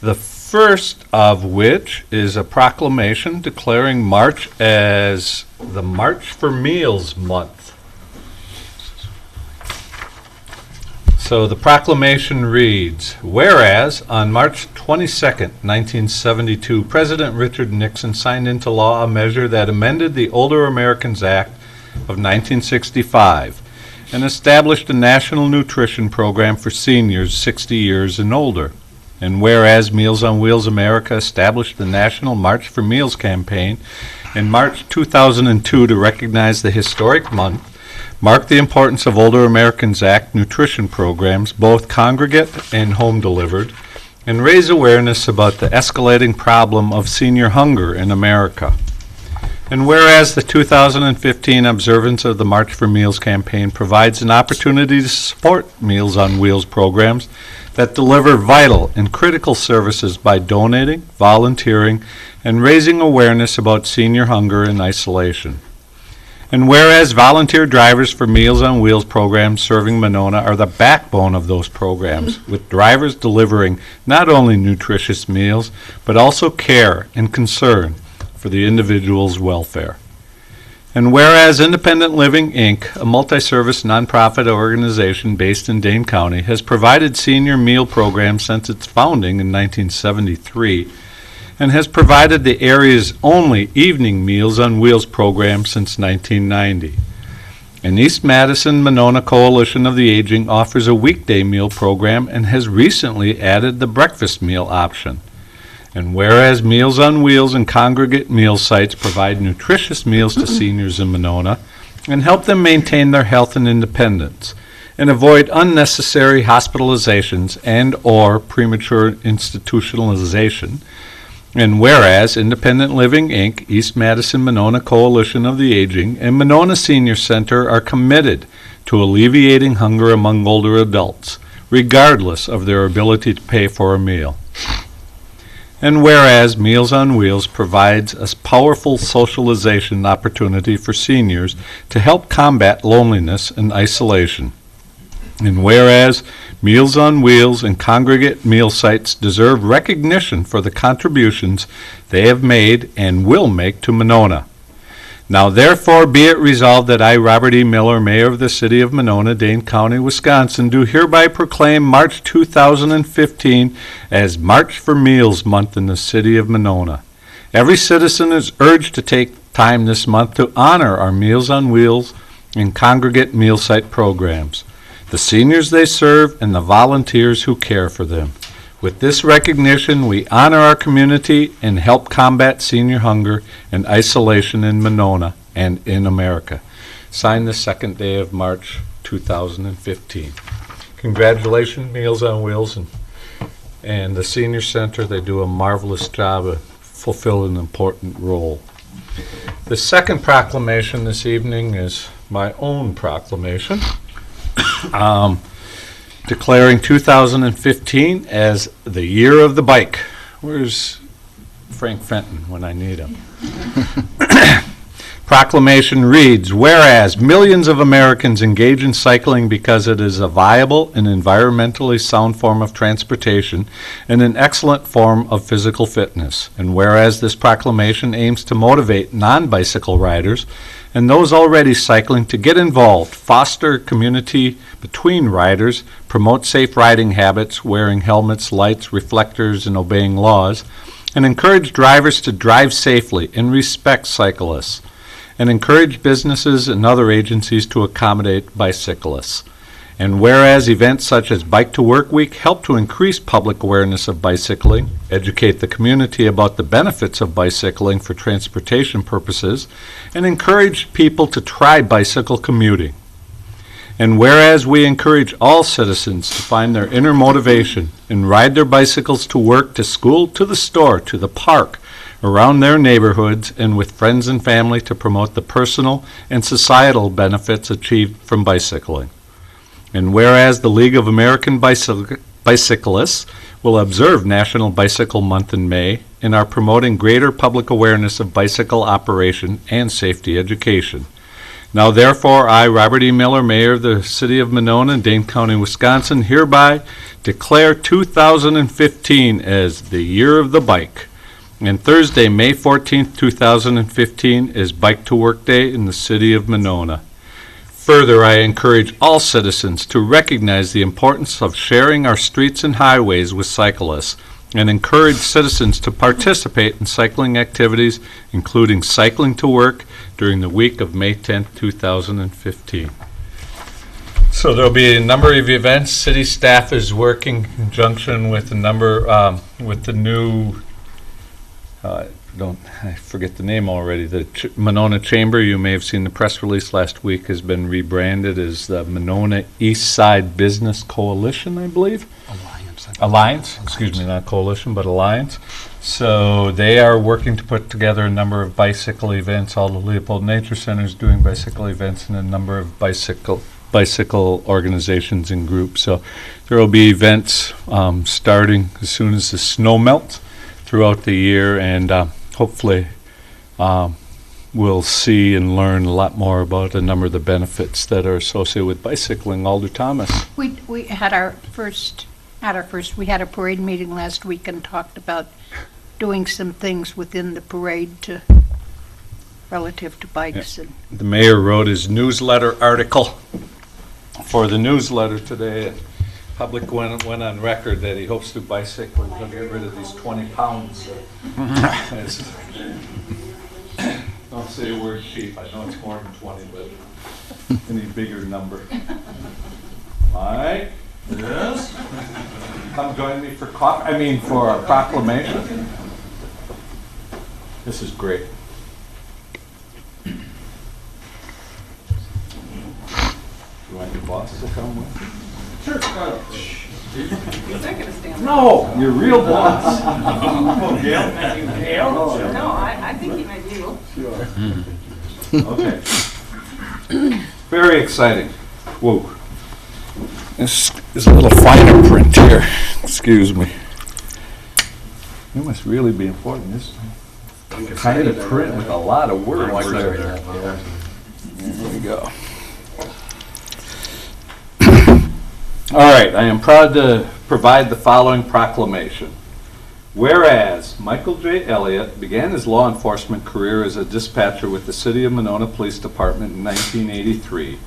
The first of which is a proclamation declaring March as the March for Meals Month. So the proclamation reads, whereas on March 22nd, 1972, President Richard Nixon signed into law a measure that amended the Older Americans Act of 1965 and established a national nutrition program for seniors 60 years and older. And whereas Meals on Wheels America established the National March for Meals campaign in March 2002 to recognize the historic month, mark the importance of Older Americans Act nutrition programs, both congregate and home delivered, and raise awareness about the escalating problem of senior hunger in America. And whereas the 2015 observance of the March for Meals campaign provides an opportunity to support Meals on Wheels programs that deliver vital and critical services by donating, volunteering, and raising awareness about senior hunger and isolation. And whereas volunteer drivers for Meals on Wheels programs serving Monona are the backbone of those programs, with drivers delivering not only nutritious meals, but also care and concern for the individual's welfare. And whereas Independent Living, Inc., a multi-service nonprofit organization based in Dane County, has provided senior meal programs since its founding in 1973, and has provided the area's only evening Meals on Wheels program since 1990. And East Madison Monona Coalition of the Aging offers a weekday meal program and has recently added the breakfast meal option. And whereas Meals on Wheels and congregate meal sites provide nutritious meals to seniors in Monona and help them maintain their health and independence and avoid unnecessary hospitalizations and or premature institutionalization. And whereas Independent Living, Inc., East Madison Monona Coalition of the Aging, and Monona Senior Center are committed to alleviating hunger among older adults, regardless of their ability to pay for a meal. And whereas Meals on Wheels provides a powerful socialization opportunity for seniors to help combat loneliness and isolation. And whereas Meals on Wheels and congregate meal sites deserve recognition for the contributions they have made and will make to Monona. Now therefore be it resolved that I, Robert E. Miller, Mayor of the City of Monona, Dane County, Wisconsin, do hereby proclaim March 2015 as March for Meals Month in the City of Monona. Every citizen is urged to take time this month to honor our Meals on Wheels and congregate meal site programs, the seniors they serve, and the volunteers who care for them. With this recognition, we honor our community and help combat senior hunger and isolation in Monona and in America. Signed the second day of March 2015. Congratulations, Meals on Wheels and the Senior Center. They do a marvelous job of fulfilling an important role. The second proclamation this evening is my own proclamation. Declaring 2015 as the year of the bike. Where's Frank Fenton when I need him? Proclamation reads, whereas millions of Americans engage in cycling because it is a viable and environmentally sound form of transportation and an excellent form of physical fitness, and whereas this proclamation aims to motivate non-bicycle riders and those already cycling to get involved, foster community between riders, promote safe riding habits, wearing helmets, lights, reflectors, and obeying laws, and encourage drivers to drive safely and respect cyclists, and encourage businesses and other agencies to accommodate bicyclists. And whereas events such as Bike to Work Week help to increase public awareness of bicycling, educate the community about the benefits of bicycling for transportation purposes, and encourage people to try bicycle commuting. And whereas we encourage all citizens to find their inner motivation and ride their bicycles to work, to school, to the store, to the park, around their neighborhoods, and with friends and family to promote the personal and societal benefits achieved from bicycling. And whereas the League of American Bicyclists will observe National Bicycle Month in May and are promoting greater public awareness of bicycle operation and safety education. Now therefore, I, Robert E. Miller, Mayor of the City of Monona, Dane County, Wisconsin, hereby declare 2015 as the Year of the Bike. And Thursday, May 14th, 2015 is Bike to Work Day in the City of Monona. Further, I encourage all citizens to recognize the importance of sharing our streets and highways with cyclists, and encourage citizens to participate in cycling activities, including cycling to work, during the week of May 10th, 2015. So there'll be a number of events. City staff is working in conjunction with a number, with the new, I forget the name already, the Monona Chamber. You may have seen the press release last week, has been rebranded as the Monona East Side Business Coalition, I believe. Alliance, excuse me, not coalition, but alliance. So they are working to put together a number of bicycle events. All the Leopold Nature Center is doing bicycle events, and a number of bicycle organizations and groups. So there will be events starting as soon as the snow melts throughout the year, and hopefully we'll see and learn a lot more about a number of the benefits that are associated with bicycling. Alder Thomas. We had our first. We had a parade meeting last week and talked about doing some things within the parade relative to bikes. And the mayor wrote his newsletter article for the newsletter today. And public went on record that he hopes to bicycle and he'll get rid of these 20 pounds. Don't say a word cheap. I know it's more than 20, but any bigger number. Mike? Yes? Come join me for for a proclamation. This is great. You want your boss to come with you? Sure. He's not going to stand. No, your real boss. Oh, Gail? Gail? No, I think he might be able. Sure. Okay. Very exciting. Whoa. This is a little finer print here. Excuse me. It must really be important. This kind of print with a lot of words there. There we go. All right, I am proud to provide the following proclamation. Whereas Michael J. Elliott began his law enforcement career as a dispatcher with the City of Monona Police Department in 1983,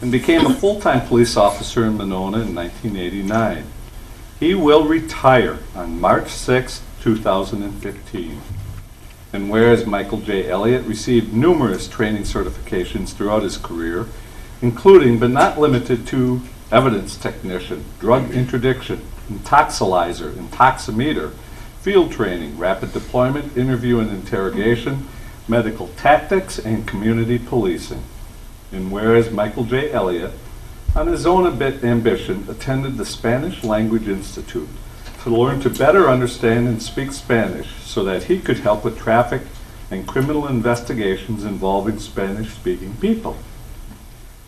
and became a full-time police officer in Monona in 1989. He will retire on March 6, 2015. And whereas Michael J. Elliott received numerous training certifications throughout his career, including but not limited to evidence technician, drug interdiction, intoxilizer, intoximeter, field training, rapid deployment, interview and interrogation, medical tactics, and community policing. And whereas Michael J. Elliott, on his own ambition, attended the Spanish Language Institute to learn to better understand and speak Spanish so that he could help with traffic and criminal investigations involving Spanish-speaking people.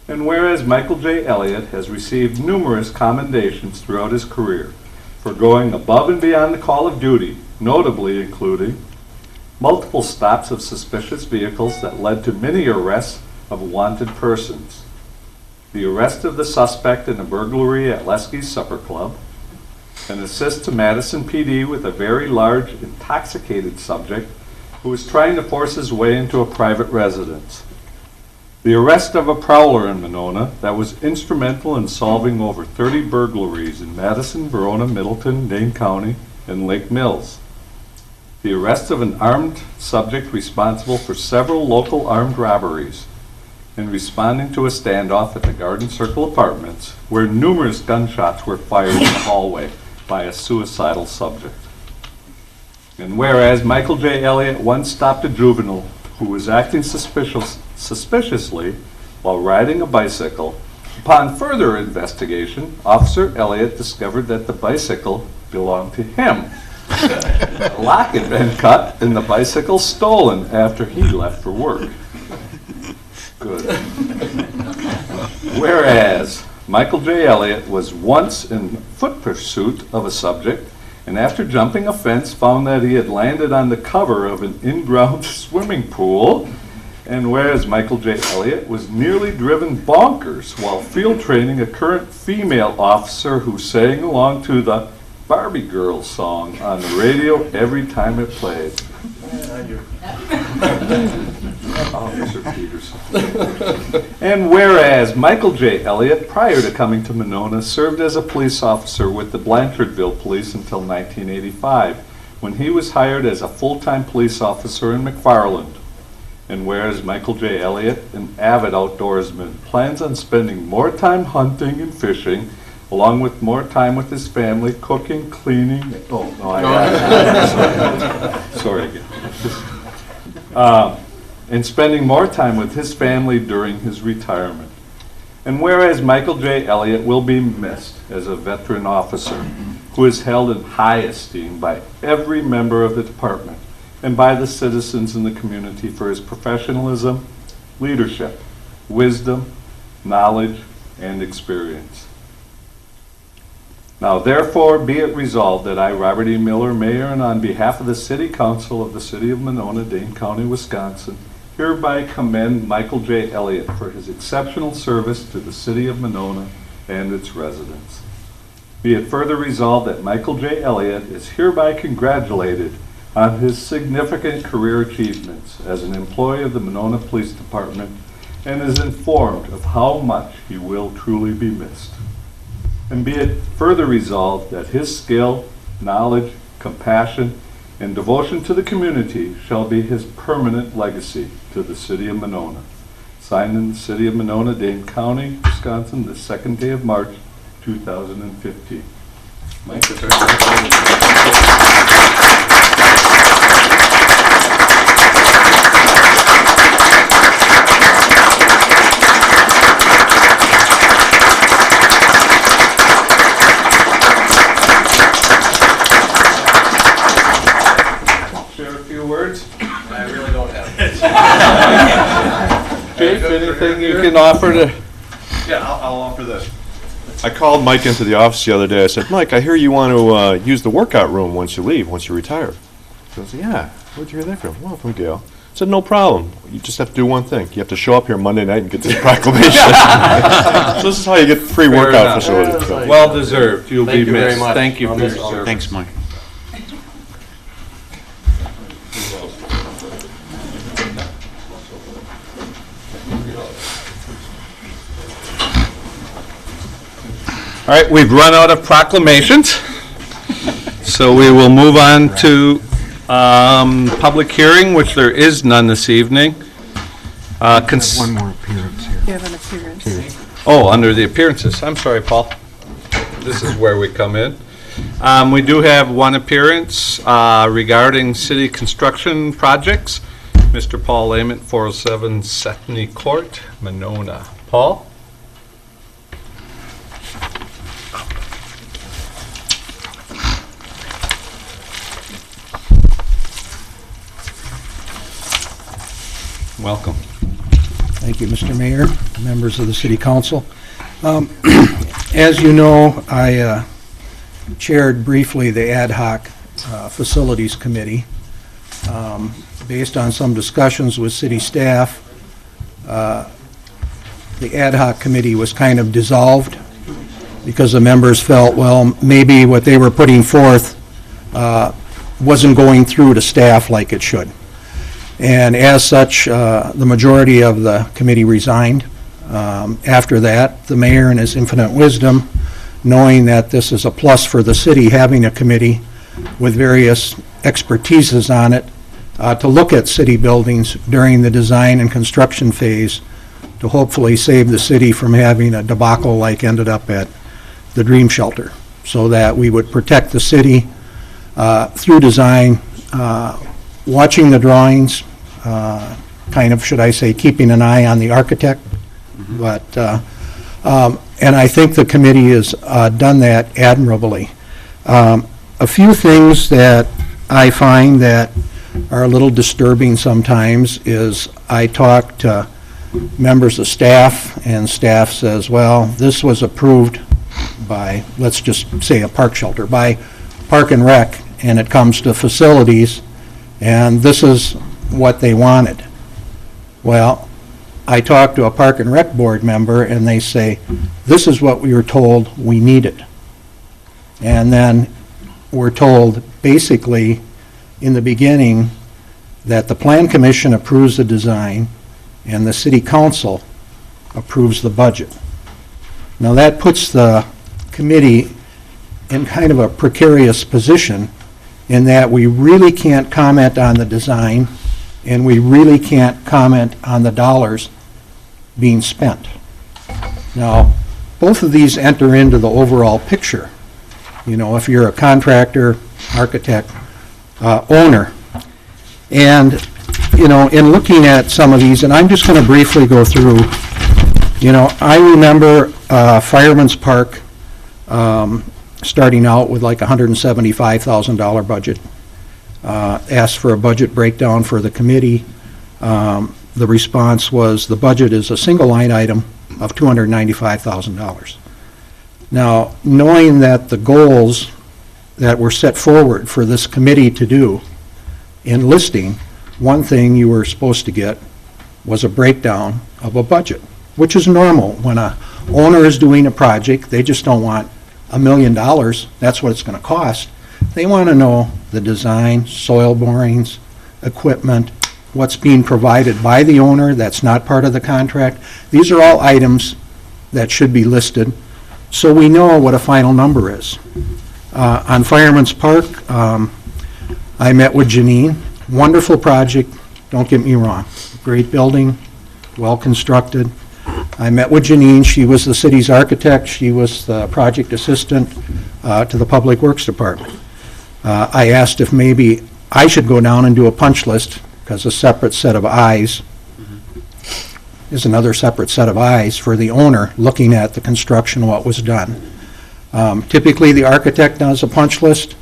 And whereas Michael J. Elliott has received numerous commendations throughout his career for going above and beyond the call of duty, notably including multiple stops of suspicious vehicles that led to many arrests of wanted persons, the arrest of the suspect in a burglary at Lesky's Supper Club, an assist to Madison PD with a very large intoxicated subject who was trying to force his way into a private residence, the arrest of a prowler in Monona that was instrumental in solving over 30 burglaries in Madison, Verona, Middleton, Dane County, and Lake Mills, the arrest of an armed subject responsible for several local armed robberies, in responding to a standoff at the Garden Circle Apartments where numerous gunshots were fired in the hallway by a suicidal subject. And whereas Michael J. Elliott once stopped a juvenile who was acting suspiciously while riding a bicycle, upon further investigation, Officer Elliott discovered that the bicycle belonged to him. The lock had been cut and the bicycle stolen after he left for work. Good. Whereas Michael J. Elliott was once in foot pursuit of a subject, and after jumping a fence found that he had landed on the cover of an in-ground swimming pool And whereas Michael J. Elliott was nearly driven bonkers while field training a current female officer who sang along to the Barbie Girls song on the radio every time it played. Officer Peterson. And whereas Michael J. Elliott, prior to coming to Monona, served as a police officer with the Blanchardville Police until 1985, when he was hired as a full-time police officer in McFarland. And whereas Michael J. Elliott, an avid outdoorsman, plans on spending more time hunting and fishing, along with more time with his family, cooking, cleaning. Oh, no, sorry again. And spending more time with his family during his retirement. And whereas Michael J. Elliott will be missed as a veteran officer who is held in high esteem by every member of the department and by the citizens in the community for his professionalism, leadership, wisdom, knowledge, and experience. Now therefore be it resolved that I, Robert E. Miller, Mayor, and on behalf of the City Council of the City of Monona, Dane County, Wisconsin, hereby commend Michael J. Elliott for his exceptional service to the City of Monona and its residents. Be it further resolved that Michael J. Elliott is hereby congratulated on his significant career achievements as an employee of the Monona Police Department and is informed of how much he will truly be missed. And be it further resolved that his skill, knowledge, compassion, and devotion to the community shall be his permanent legacy to the City of Monona. Signed in the City of Monona, Dane County, Wisconsin, the 2nd day of March, 2015. Mike, I really don't have it. Jake, anything you can offer to? Yeah, I'll offer this. I called Mike into the office the other day. I said, Mike, I hear you want to use the workout room once you leave, once you retire. He goes, yeah. Where'd you hear that from? Well, from Gail. I said, no problem. You just have to do one thing. You have to show up here Monday night and get this proclamation. So this is how you get free workout facility. So. Well deserved. You'll Thank be you very missed. much. Thank you I'll for your miss all. service. Thanks, Mike. All right, we've run out of proclamations, so we will move on to public hearing, which there is none this evening. One more appearance here. You have an appearance. Oh, under the appearances. I'm sorry, Paul. This is where we come in. We do have one appearance regarding city construction projects. Mr. Paul Ament, 407 Sethany Court, Monona. Paul? Welcome. Thank you, Mr. Mayor, members of the City Council. As you know, I chaired briefly the Ad Hoc Facilities Committee. Based on some discussions with city staff, the Ad Hoc Committee was kind of dissolved because the members felt, well, maybe what they were putting forth wasn't going through to staff like it should. And as such, the majority of the committee resigned. After that, the mayor, in his infinite wisdom, knowing that this is a plus for the city, having a committee with various expertises on it, to look at city buildings during the design and construction phase to hopefully save the city from having a debacle like ended up at the Dream Shelter, so that we would protect the city through design, watching the drawings, kind of, should I say, keeping an eye on the architect. But, and I think the committee has done that admirably. A few things that I find that are a little disturbing sometimes is I talk to members of staff, and staff says, well, this was approved by, let's just say a park shelter, by Park and Rec, and it comes to facilities, and this is what they wanted. Well, I talked to a Park and Rec Board member, and they say, this is what we were told we needed. And then we're told, basically, in the beginning, that the Plan Commission approves the design, and the City Council approves the budget. Now, that puts the committee in kind of a precarious position in that we really can't comment on the design, and we really can't comment on the dollars being spent. Now, both of these enter into the overall picture. You know, if you're a contractor, architect, owner. And, you know, in looking at some of these, and I'm just going to briefly go through, you know, I remember Fireman's Park starting out with like a $175,000 budget. Asked for a budget breakdown for the committee. The response was the budget is a single line item of $295,000. Now, knowing that the goals that were set forward for this committee to do in listing, one thing you were supposed to get was a breakdown of a budget, which is normal. When a owner is doing a project, they just don't want $1 million. That's what it's going to cost. They want to know the design, soil borings, equipment, what's being provided by the owner that's not part of the contract. These are all items that should be listed so we know what a final number is. On Fireman's Park, I met with Janine. Wonderful project, don't get me wrong. Great building, well constructed. I met with Janine. She was the city's architect. She was the project assistant to the Public Works Department. I asked if maybe I should go down and do a punch list, because a separate set of eyes is another separate set of eyes for the owner looking at the construction, what was done. Typically, the architect does a punch list.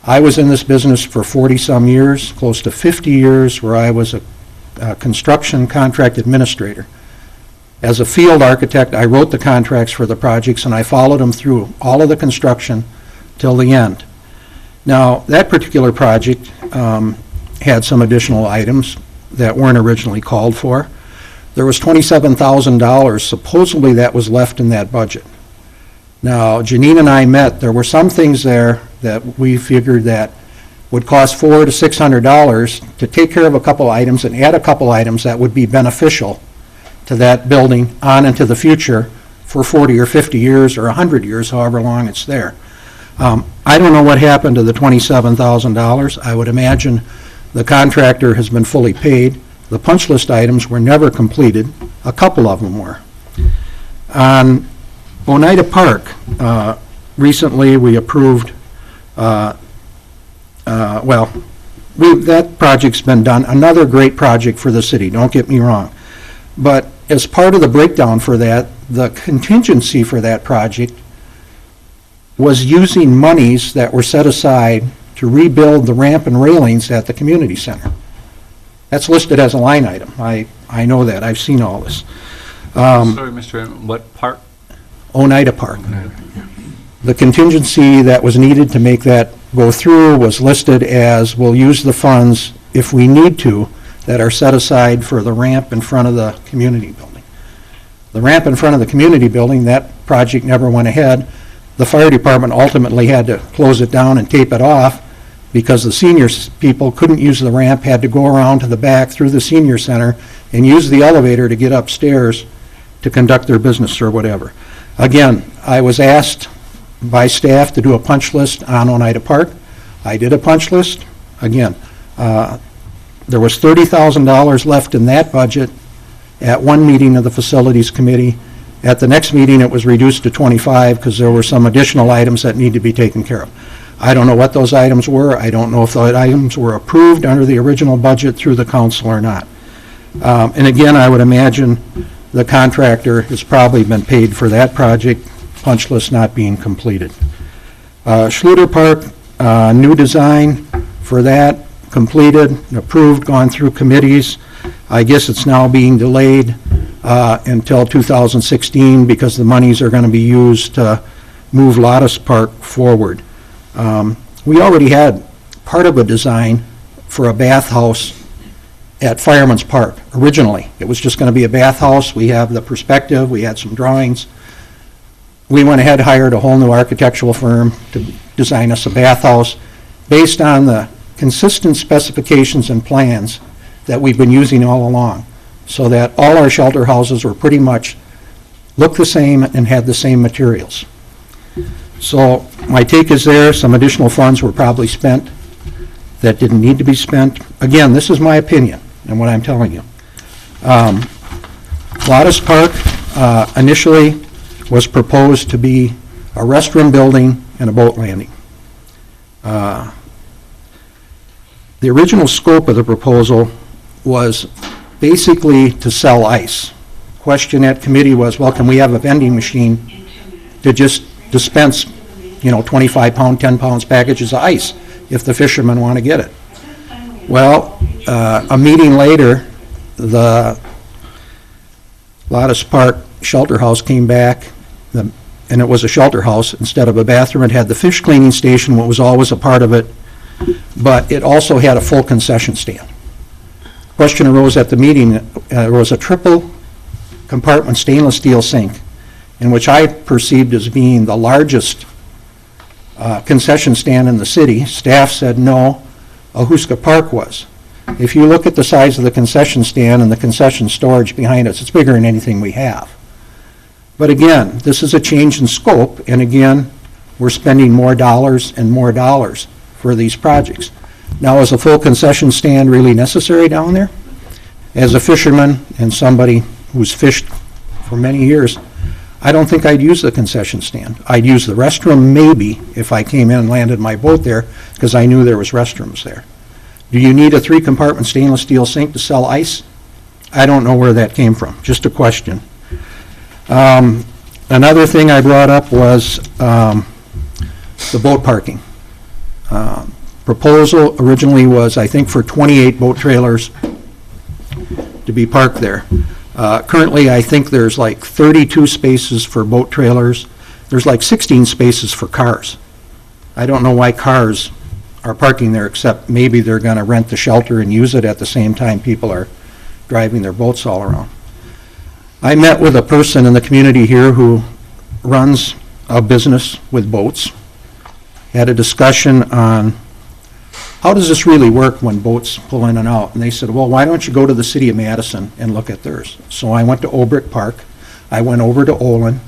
I was in this business for 40-some years, close to 50 years, where I was a construction contract administrator. As a field architect, I wrote the contracts for the projects, and I followed them through all of the construction till the end. Now, that particular project had some additional items that weren't originally called for. There was $27,000 supposedly that was left in that budget. Now, Janine and I met. There were some things there that we figured that would cost $400 to $600 to take care of a couple items and add a couple items that would be beneficial to that building on into the future for 40 or 50 years or 100 years, however long it's there. I don't know what happened to the $27,000. I would imagine the contractor has been fully paid. The punch list items were never completed. A couple of them were. On Oneida Park, recently we approved, that project's been done. Another great project for the city, don't get me wrong. But as part of the breakdown for that, the contingency for that project was using monies that were set aside to rebuild the ramp and railings at the community center. That's listed as a line item. I know that. I've seen all this. Sorry, Mr. Chairman, what park? Oneida Park. The contingency that was needed to make that go through was listed as, we'll use the funds, if we need to, that are set aside for the ramp in front of the community building. The ramp in front of the community building, that project never went ahead. The fire department ultimately had to close it down and tape it off because the senior people couldn't use the ramp, had to go around to the back through the senior center and use the elevator to get upstairs to conduct their business or whatever. Again, I was asked by staff to do a punch list on Oneida Park. I did a punch list. Again, there was $30,000 left in that budget at one meeting of the Facilities Committee. At the next meeting, it was reduced to 25 because there were some additional items that need to be taken care of. I don't know what those items were. I don't know if those items were approved under the original budget through the council or not. And again, I would imagine the contractor has probably been paid for that project, punch list not being completed. Schluter Park, new design for that, completed, approved, gone through committees. I guess it's now being delayed until 2016 because the monies are going to be used to move Lottis Park forward. We already had part of a design for a bathhouse at Fireman's Park originally. It was just going to be a bathhouse. We have the perspective, we had some drawings. We went ahead, hired a whole new architectural firm to design us a bathhouse based on the consistent specifications and plans that we've been using all along, so that all our shelter houses were pretty much looked the same and had the same materials. So my take is there, some additional funds were probably spent that didn't need to be spent. Again, this is my opinion and what I'm telling you. Lottis Park initially was proposed to be a restroom building and a boat landing. The original scope of the proposal was basically to sell ice. Question at committee was, well, can we have a vending machine to just dispense, 25-pound, 10-pound packages of ice if the fishermen want to get it? Well, a meeting later, the Lottis Park shelter house came back, and it was a shelter house instead of a bathroom. It had the fish cleaning station, what was always a part of it, but it also had a full concession stand. Question arose at the meeting, there was a triple compartment stainless steel sink, in which I perceived as being the largest concession stand in the city. Staff said no, Ahuska Park was. If you look at the size of the concession stand and the concession storage behind us, it's bigger than anything we have. But again, this is a change in scope, and again, we're spending more dollars and more dollars for these projects. Now, is a full concession stand really necessary down there? As a fisherman and somebody who's fished for many years, I don't think I'd use the concession stand. I'd use the restroom maybe if I came in and landed my boat there because I knew there was restrooms there. Do you need a 3-compartment stainless steel sink to sell ice? I don't know where that came from, just a question. Another thing I brought up was the boat parking. Proposal originally was, I think, for 28 boat trailers to be parked there. Currently, I think there's like 32 spaces for boat trailers. There's like 16 spaces for cars. I don't know why cars are parking there, except maybe they're going to rent the shelter and use it at the same time people are driving their boats all around. I met with a person in the community here who runs a business with boats, had a discussion on how does this really work when boats pull in and out? And they said, well, why don't you go to the city of Madison and look at theirs? So I went to Obrick Park. I went over to Olin.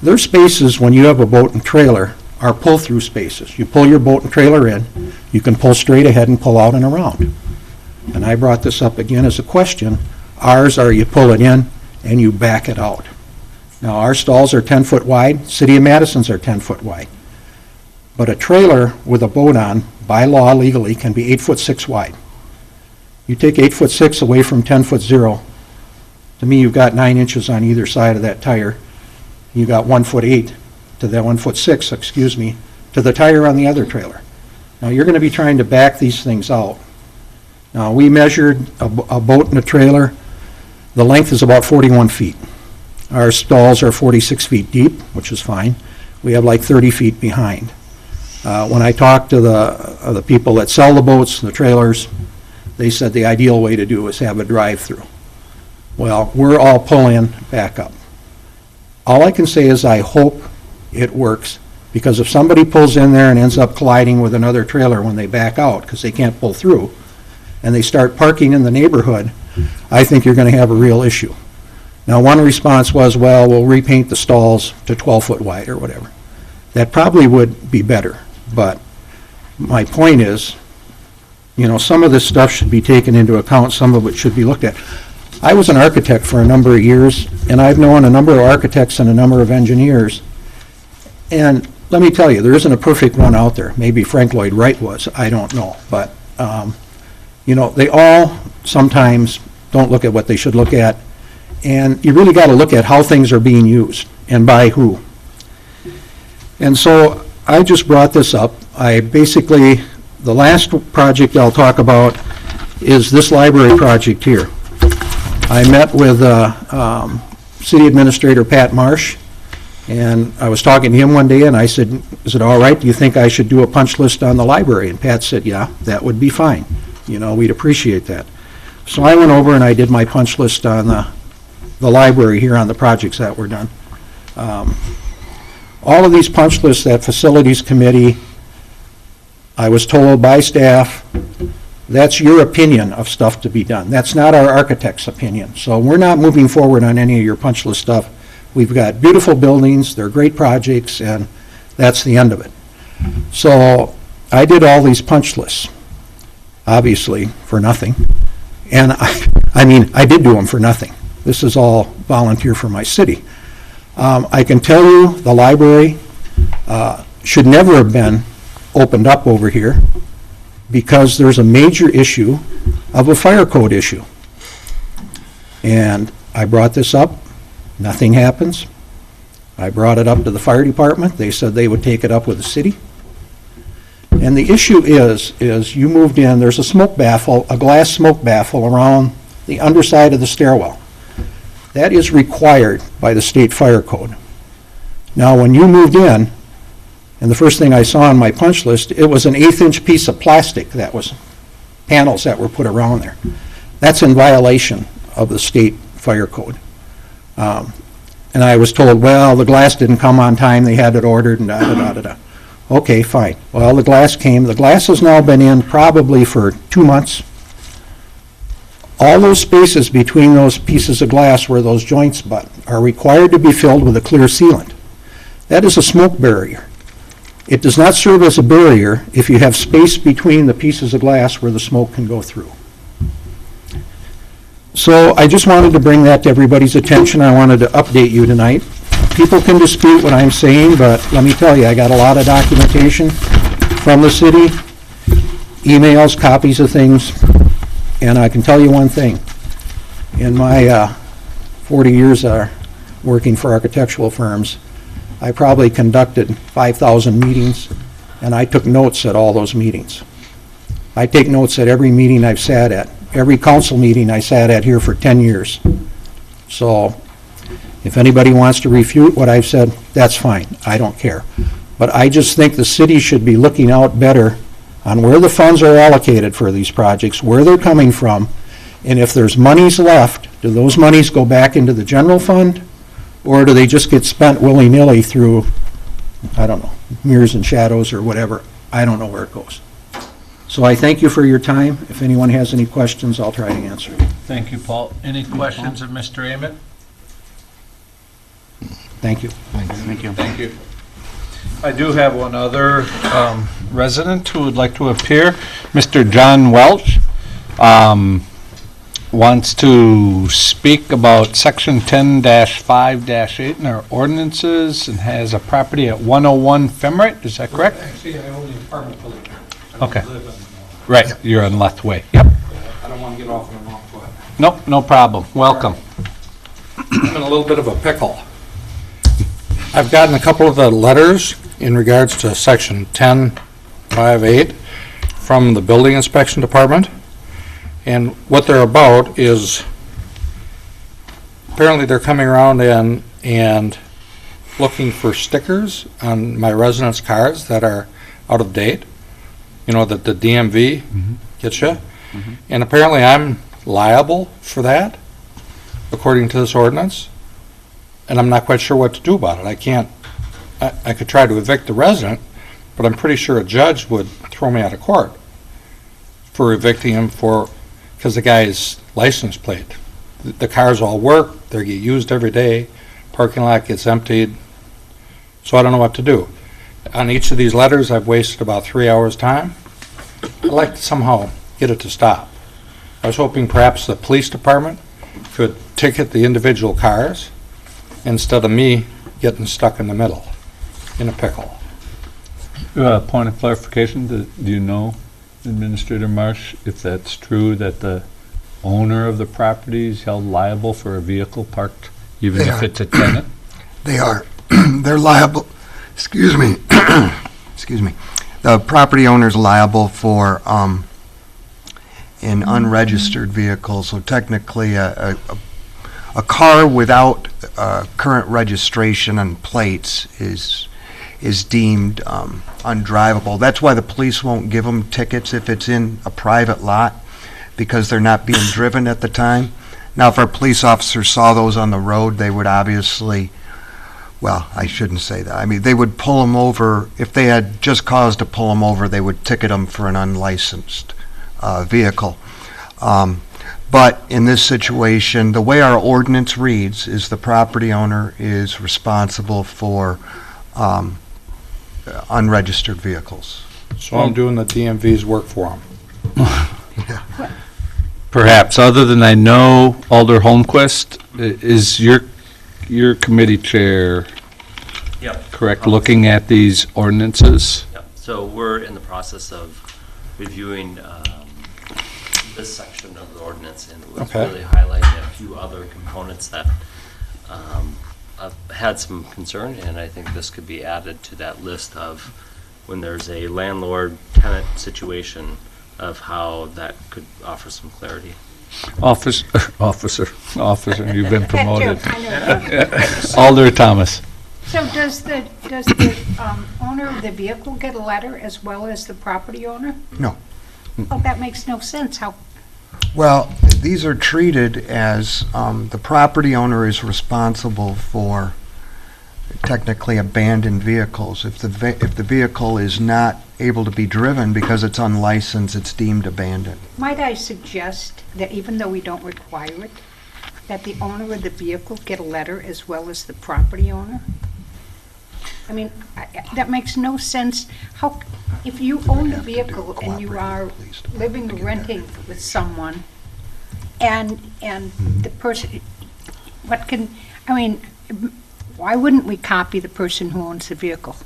Their spaces, when you have a boat and trailer, are pull-through spaces. You pull your boat and trailer in, you can pull straight ahead and pull out and around. And I brought this up again as a question. Ours are you pull it in and you back it out. Now, our stalls are 10 foot wide. City of Madison's are 10 foot wide. But a trailer with a boat on, by law legally, can be 8'6" wide. You take 8'6" away from 10'0", to me you've got 9 inches on either side of that tire. You got 1'8" to that 1'6", excuse me, to the tire on the other trailer. Now you're going to be trying to back these things out. Now we measured a boat and a trailer. The length is about 41 feet. Our stalls are 46 feet deep, which is fine. We have like 30 feet behind. When I talked to the people that sell the boats, the trailers, they said the ideal way to do is have a drive-through. Well, we're all pull-in, back up. All I can say is I hope it works, because if somebody pulls in there and ends up colliding with another trailer when they back out because they can't pull through, and they start parking in the neighborhood, I think you're going to have a real issue. Now, one response was, well, we'll repaint the stalls to 12 foot wide or whatever. That probably would be better. But my point is, some of this stuff should be taken into account, some of it should be looked at. I was an architect for a number of years, and I've known a number of architects and a number of engineers. And let me tell you, there isn't a perfect one out there. Maybe Frank Lloyd Wright was, I don't know. But, they all sometimes don't look at what they should look at. And you really got to look at how things are being used and by who. And so I just brought this up. The last project I'll talk about is this library project here. I met with City Administrator Pat Marsh, and I was talking to him one day, and I said, is it all right? Do you think I should do a punch list on the library? And Pat said, yeah, that would be fine. We'd appreciate that. So I went over and I did my punch list on the library here on the projects that were done. All of these punch lists, that facilities committee, I was told by staff, that's your opinion of stuff to be done. That's not our architect's opinion. So we're not moving forward on any of your punch list stuff. We've got beautiful buildings, they're great projects, and that's the end of it. So I did all these punch lists, obviously, for nothing. And I did do them for nothing. This is all volunteer for my city. I can tell you the library should never have been opened up over here because there's a major issue of a fire code issue. And I brought this up, nothing happens. I brought it up to the fire department, they said they would take it up with the city. And the issue is you moved in, there's a smoke baffle, a glass smoke baffle around the underside of the stairwell. That is required by the state fire code. Now, when you moved in, and the first thing I saw on my punch list, it was an 1/8-inch piece of plastic that was panels that were put around there. That's in violation of the state fire code. And I was told, well, the glass didn't come on time, they had it ordered, and da-da-da-da-da. Okay, fine. Well, the glass came. The glass has now been in probably for 2 months. All those spaces between those pieces of glass where those joints butt are required to be filled with a clear sealant. That is a smoke barrier. It does not serve as a barrier if you have space between the pieces of glass where the smoke can go through. So I just wanted to bring that to everybody's attention. I wanted to update you tonight. People can dispute what I'm saying, but let me tell you, I got a lot of documentation from the city, emails, copies of things, and I can tell you one thing. In my 40 years working for architectural firms, I probably conducted 5,000 meetings, and I took notes at all those meetings. I take notes at every meeting I've sat at, every council meeting I sat at here for 10 years. So if anybody wants to refute what I've said, that's fine. I don't care. But I just think the city should be looking out better on where the funds are allocated for these projects, where they're coming from, and if there's monies left, do those monies go back into the general fund, or do they just get spent willy-nilly through, I don't know, mirrors and shadows or whatever? I don't know where it goes. So I thank you for your time. If anyone has any questions, I'll try to answer. Thank you, Paul. Any questions of Mr. Ament? Thank you. Thank you. Thank you. I do have one other resident who would like to appear. Mr. John Welch wants to speak about Section 10-5-8 in our ordinances and has a property at 101 Femrite. Is that correct? Actually, I own the apartment building. Okay. Right, you're on Left Way. Yep. I don't want to get off on the wrong foot. Nope, no problem. Welcome. I'm in a little bit of a pickle. I've gotten a couple of the letters in regards to section 10-5-8 from the building inspection department. And what they're about is apparently they're coming around and looking for stickers on my residents' cars that are out of date. You know, that the DMV gets you. And apparently I'm liable for that, according to this ordinance. And I'm not quite sure what to do about it. I could try to evict the resident, but I'm pretty sure a judge would throw me out of court for evicting him because the guy's license plate. The cars all work, they get used every day, parking lot gets emptied, so I don't know what to do. On each of these letters, I've wasted about 3 hours' time. I'd like to somehow get it to stop. I was hoping perhaps the police department could ticket the individual cars instead of me getting stuck in the middle, in a pickle. Point of clarification, do you know, Administrator Marsh, if that's true that the owner of the property is held liable for a vehicle parked, even They if are. it's a tenant? They are. They're liable, excuse me, excuse me. The property owner's liable for an unregistered vehicle, so technically a car without current registration and plates is deemed undrivable. That's why the police won't give them tickets if it's in a private lot. because they're not being driven at the time. Now, if our police officers saw those on the road, they would obviously, well, I shouldn't say that. I mean, they would pull them over. If they had just cause to pull them over, they would ticket them for an unlicensed vehicle. But in this situation, the way our ordinance reads is the property owner is responsible for unregistered vehicles. So I'm doing the DMV's work for them. Perhaps, other than I know Alder Holmquist is your committee chair, Yep. correct, looking at these ordinances? Yep. So we're in the process of reviewing this section of the ordinance, and we're Okay. really highlighting a few other components that I've had some concern, and I think this could be added to that list of when there's a landlord-tenant situation of how that could offer some clarity. Officer, you've been promoted. I know. Alder Thomas. So does the owner of the vehicle get a letter as well as the property owner? No. Oh, that makes no sense. How, Well, these are treated as, the property owner is responsible for technically abandoned vehicles. If the vehicle is not able to be driven because it's unlicensed, it's deemed abandoned. might I suggest that even though we don't require it, that the owner of the vehicle get a letter as well as the property owner? I mean, that makes no sense. How, if you own a vehicle and you are living or renting with someone, and the person, why wouldn't we copy the person who owns the vehicle?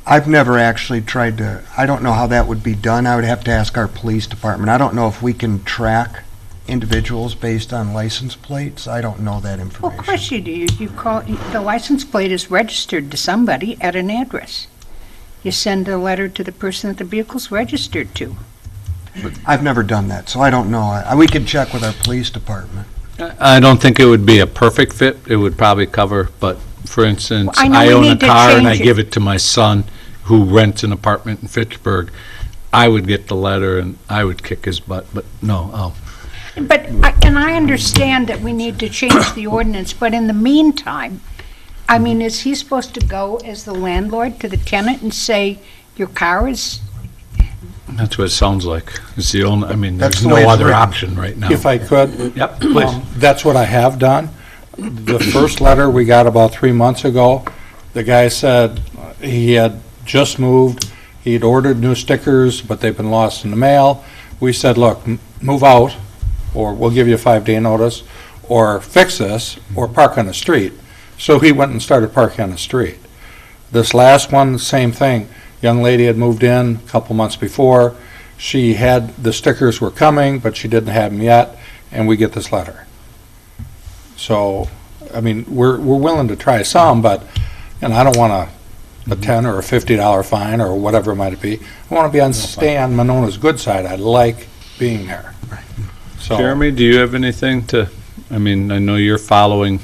I've never actually tried to, I don't know how that would be done. I would have to ask our police department. I don't know if we can track individuals based on license plates. I don't know that Well, information. of course you do. You call, the license plate is registered to somebody at an address. You send a letter to the person that the vehicle's registered to. I've never done that, so I don't know. We could check with our police department. I don't think it would be a perfect fit. It would probably cover, but for instance, Well, I know I we own a need to car and I change it. give it to my son who rents an apartment in Fitchburg. I would get the letter and I would kick his butt, but no, But, and I understand that we need to change the ordinance, but in the meantime, I mean, is he supposed to go as the landlord to the tenant and say, your car is, that's what it sounds like. It's the only, I mean, That's there's the way no it's other written. option right now. If I could, Yep, please. that's what I have done. The first letter we got about 3 months ago, the guy said he had just moved, he'd ordered new stickers, but they've been lost in the mail. We said, look, move out, or we'll give you a 5-day notice, or fix this, or park on the street. So he went and started parking on the street. This last one, same thing. Young lady had moved in a couple months before. She had, the stickers were coming, but she didn't have them yet, and we get this letter. So, I mean, we're willing to try some, but, and I don't want a $10 or a $50 fine or whatever it might be. I want to stay on Monona's good side. I like being there. So, Jeremy, do you have anything to, I mean, I know you're following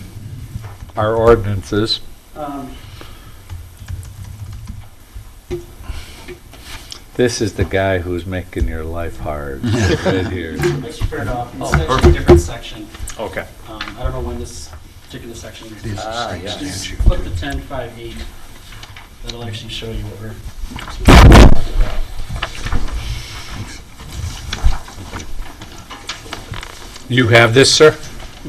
our ordinances. This is the guy who's making your life hard, right here. Makes you fair enough. It's actually a different section. Okay. I don't know when this particular section is. Yes. Just flip to 10.5.8. That'll actually show you what we're talking about. You have this, sir?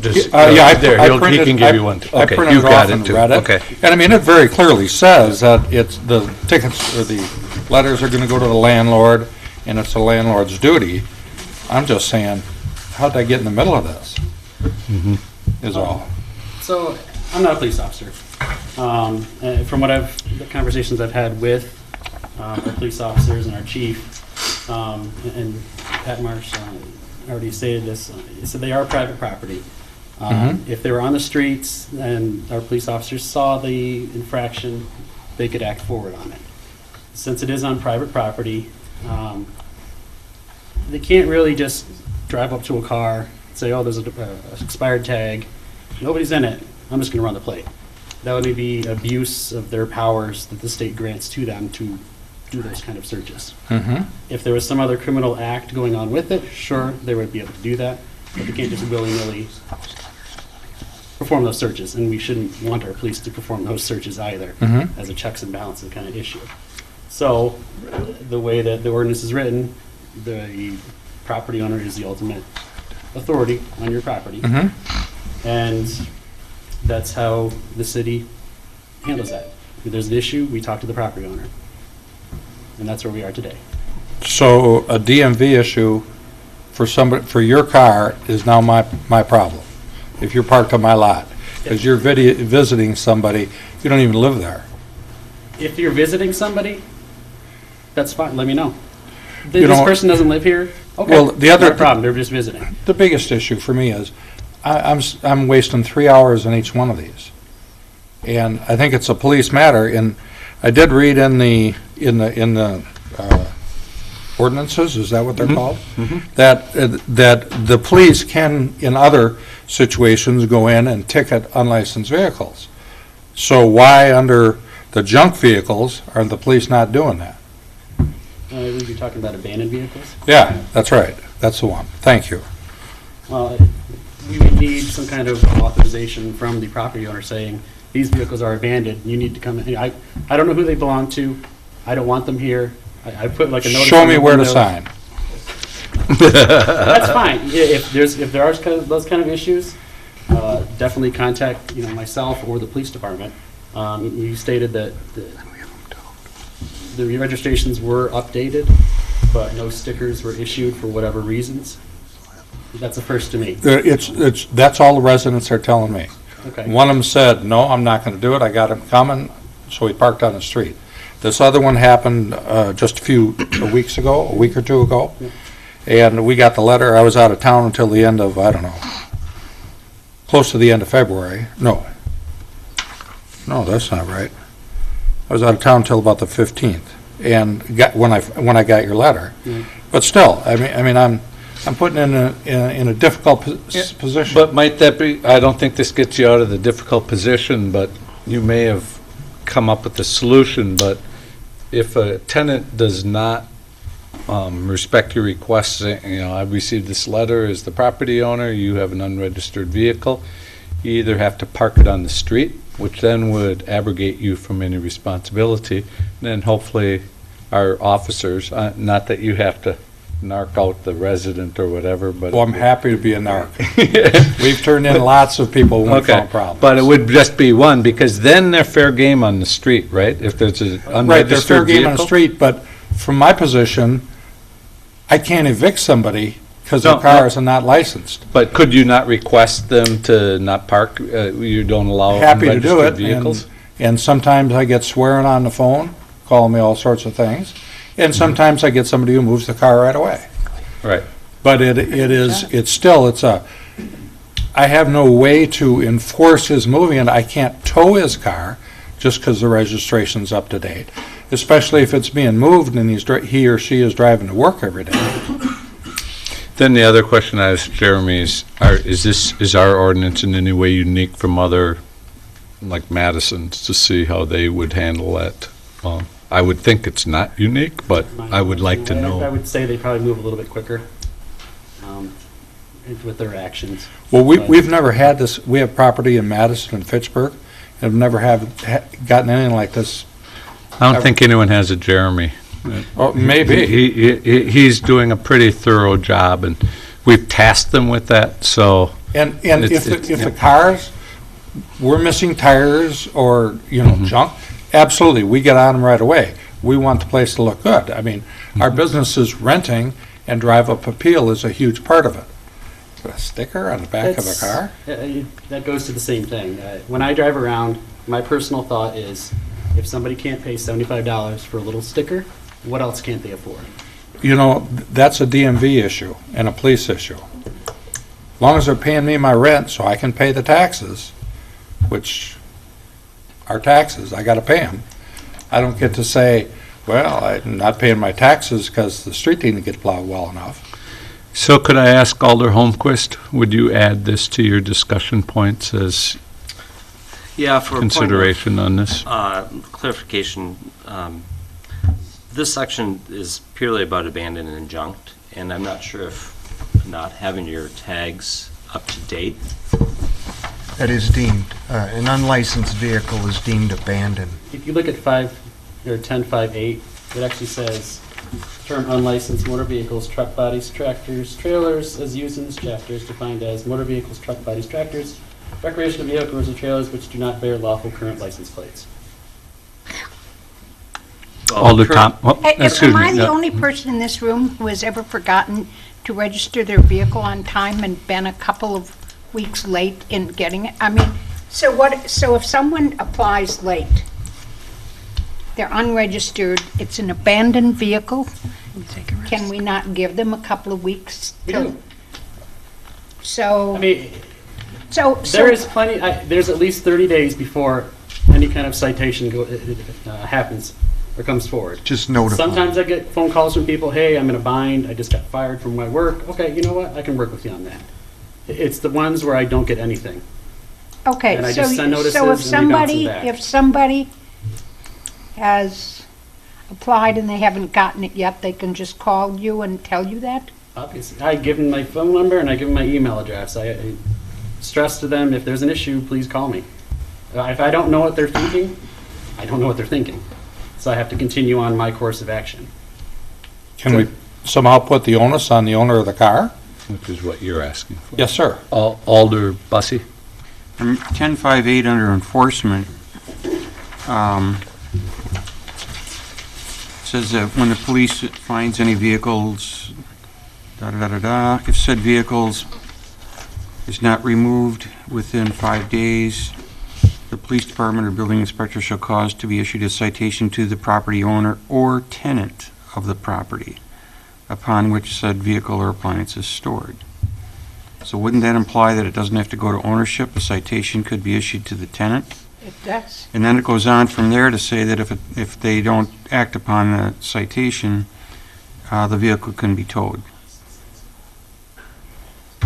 Just, yeah, there, I he printed- can give you one. too. I Okay, printed you it got off it and too. read it. Okay. And I mean, it very clearly says that it's, the tickets, or the letters are gonna go to the landlord, and it's the landlord's duty. I'm just saying, how'd I get in the middle of this? Is all. So, I'm not a police officer. And from the conversations I've had with our police officers and our chief, and Pat Marsh already stated this, he said they are private property. If they were on the streets and our police officers saw the infraction, they could act forward on it. Since it is on private property, they can't really just drive up to a car, say, oh, there's a expired tag, nobody's in it, I'm just going to run the plate. That would be abuse of their powers that the state grants to them to do those kind of searches. Mm-hmm. If there was some other criminal act going on with it, sure, they would be able to do that, but they can't just willy-nilly perform those searches, and we shouldn't want our police to perform those searches either, Mhm. as a checks and balances kind of issue. So, the way that the ordinance is written, the property owner is the ultimate authority on your property, Mm-hmm. and that's how the city handles that. If there's an issue, we talk to the property owner, and that's where we are today. So a DMV issue for somebody, for your car is now my problem. If you're parked on my lot, because you're visiting somebody, you don't even live there. If you're visiting somebody, that's fine, let me know. You This know- person doesn't live here, okay, Well, the other- not a problem, they're just visiting. The biggest issue for me is, I'm wasting 3 hours on each one of these. And I think it's a police matter, and I did read in the ordinances, is that what they're called? That the police can, in other situations, go in and ticket unlicensed vehicles. So why, under the junk vehicles, are the police not doing that? I believe you're talking about abandoned vehicles. Yeah, that's right, that's the one, thank you. Well, we would need some kind of authorization from the property owner saying, these vehicles are abandoned, you need to come in. I don't know who they belong to, I don't want them here. I put like a notice. Show on me the where to window. sign. That's fine. Yeah, if there are those kind of issues, definitely contact, myself or the police department. You stated that the registrations were updated, but no stickers were issued for whatever reasons. That's a first to me. That's all the residents are telling me. Okay. One of them said, no, I'm not gonna do it, I got him coming, so he parked on the street. This other one happened just a week or two ago, and we got the letter. I was out of town until the end of, I don't know, close to the end of February. No, that's not right. I was out of town until about the 15th, and when I got your letter. But still, I mean, I'm putting in a difficult position. But might that be, I don't think this gets you out of the difficult position, but you may have come up with a solution, but if a tenant does not respect your request, I've received this letter as the property owner, you have an unregistered vehicle, you either have to park it on the street, which then would abrogate you from any responsibility, and then hopefully our officers, not that you have to narc out the resident or whatever, but... Well, I'm happy to be a narc. We've turned in lots of people when we found problems. But it would just be one, because then they're fair game on the street, right? If there's an unregistered vehicle? Right, they're fair game on the street, but from my position, I can't evict somebody because their cars are not licensed. But could you not request them to not park? You don't allow Happy to do unregistered it, vehicles? and sometimes I get swearing on the phone, calling me all sorts of things, and sometimes I get somebody who moves the car right away. Right. But I have no way to enforce his moving it. I can't tow his car just because the registration's up to date, especially if it's being moved and he or she is driving to work every day. Then the other question I asked Jeremy is our ordinance in any way unique from other, like Madison's, to see how they would handle that? I would think it's not unique, but I would like to I know. would say they probably move a little bit quicker with their actions. Well, we've never had this. We have property in Madison and Fitchburg, and have never gotten anything like this. I don't think anyone has a Jeremy. Oh, maybe. He's doing a pretty thorough job, and we've tasked them with that, so. And It's- if the cars were missing tires or, junk, absolutely, we get on them right away. We want the place to look good. I mean, our business is renting, and drive-up appeal is a huge part of it. Put a sticker on the back of a car? That goes to the same thing. When I drive around, my personal thought is, if somebody can't pay $75 for a little sticker, what else can't they afford? That's a DMV issue and a police issue. As long as they're paying me my rent so I can pay the taxes, which are taxes, I gotta pay them. I don't get to say, well, I'm not paying my taxes because the street didn't get plowed well enough. So could I ask Alder Holmquist, would you add this to your discussion points as Yeah, for a point of, consideration on this? clarification, this section is purely about abandoned and junked, and I'm not sure if not having your tags up to date. That is deemed, an unlicensed vehicle is deemed abandoned. If you look at 10.5.8, it actually says, term unlicensed motor vehicles, truck bodies, tractors, trailers, as used in this chapter, is defined as motor vehicles, truck bodies, tractors, recreational vehicles, and trailers which do not bear lawful current license plates. Alder Tom, oh, excuse Am I me. the yeah. only person in this room who has ever forgotten to register their vehicle on time and been a couple of weeks late in getting it? I mean, so if someone applies late, they're unregistered, it's an abandoned vehicle, can we not give them a couple of weeks We to? do. So, I mean, so. there is plenty, there's at least 30 days before any kind of citation happens or comes forward. Just notify. Sometimes I get phone calls from people, hey, I'm in a bind, I just got fired from my work. Okay, you know what, I can work with you on that. It's the ones where I don't get anything. Okay, And I so, just send notices so if and we bounce them somebody, back. if somebody has applied and they haven't gotten it yet, they can just call you and tell you that? Obviously, I give them my phone number and I give them my email address. I stress to them, if there's an issue, please call me. If I don't know what they're thinking, I don't know what they're thinking. So I have to continue on my course of action. Can we somehow put the onus on the owner of the car? Which is what you're asking for. Yes, sir. Alder Bussey? 10.5.8 under enforcement, says that when the police finds any vehicles, if said vehicles is not removed within 5 days, the police department or building inspector shall cause to be issued a citation to the property owner or tenant of the property upon which said vehicle or appliance is stored. So wouldn't that imply that it doesn't have to go to ownership? A citation could be issued to the tenant? It does. And then it goes on from there to say that if they don't act upon the citation, the vehicle can be towed.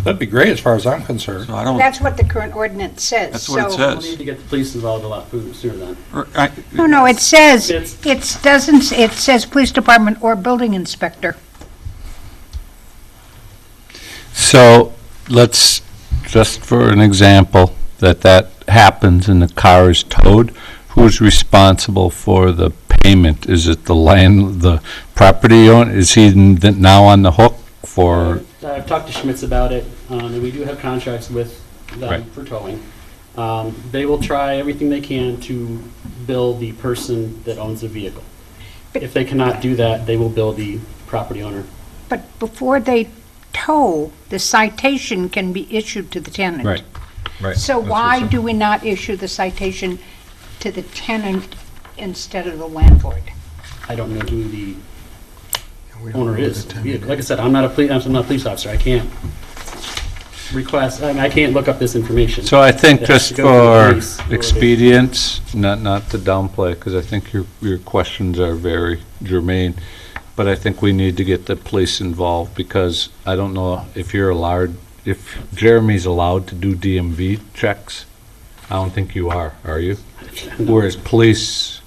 That'd be great as far as I'm concerned. So I don't, That's what the current ordinance says. That's what it So- says. We'll need to get the police involved a lot sooner then. No, it says, It's- it says police department or building inspector. So let's, just for an example, that happens and the car is towed, who's responsible for the payment? Is it the property owner? Is he now on the hook for? I've talked to Schmitz about it, and we do have contracts with them Right. for towing. They will try everything they can to bill the person that owns the vehicle. But- If they cannot do that, they will bill the property owner. But before they tow, the citation can be issued to the tenant. Right. So why do we not issue the citation to the tenant instead of the landlord? I don't know who the We don't owner know is. the tenant. Like I said, I'm not a police officer. I can't request, I can't look up this information. So I think It has just to go to the for police. expedience, not to downplay, because I think your questions are very germane, but I think we need to get the police involved, because I don't know if if Jeremy's allowed to do DMV checks. I don't think you are you? Whereas police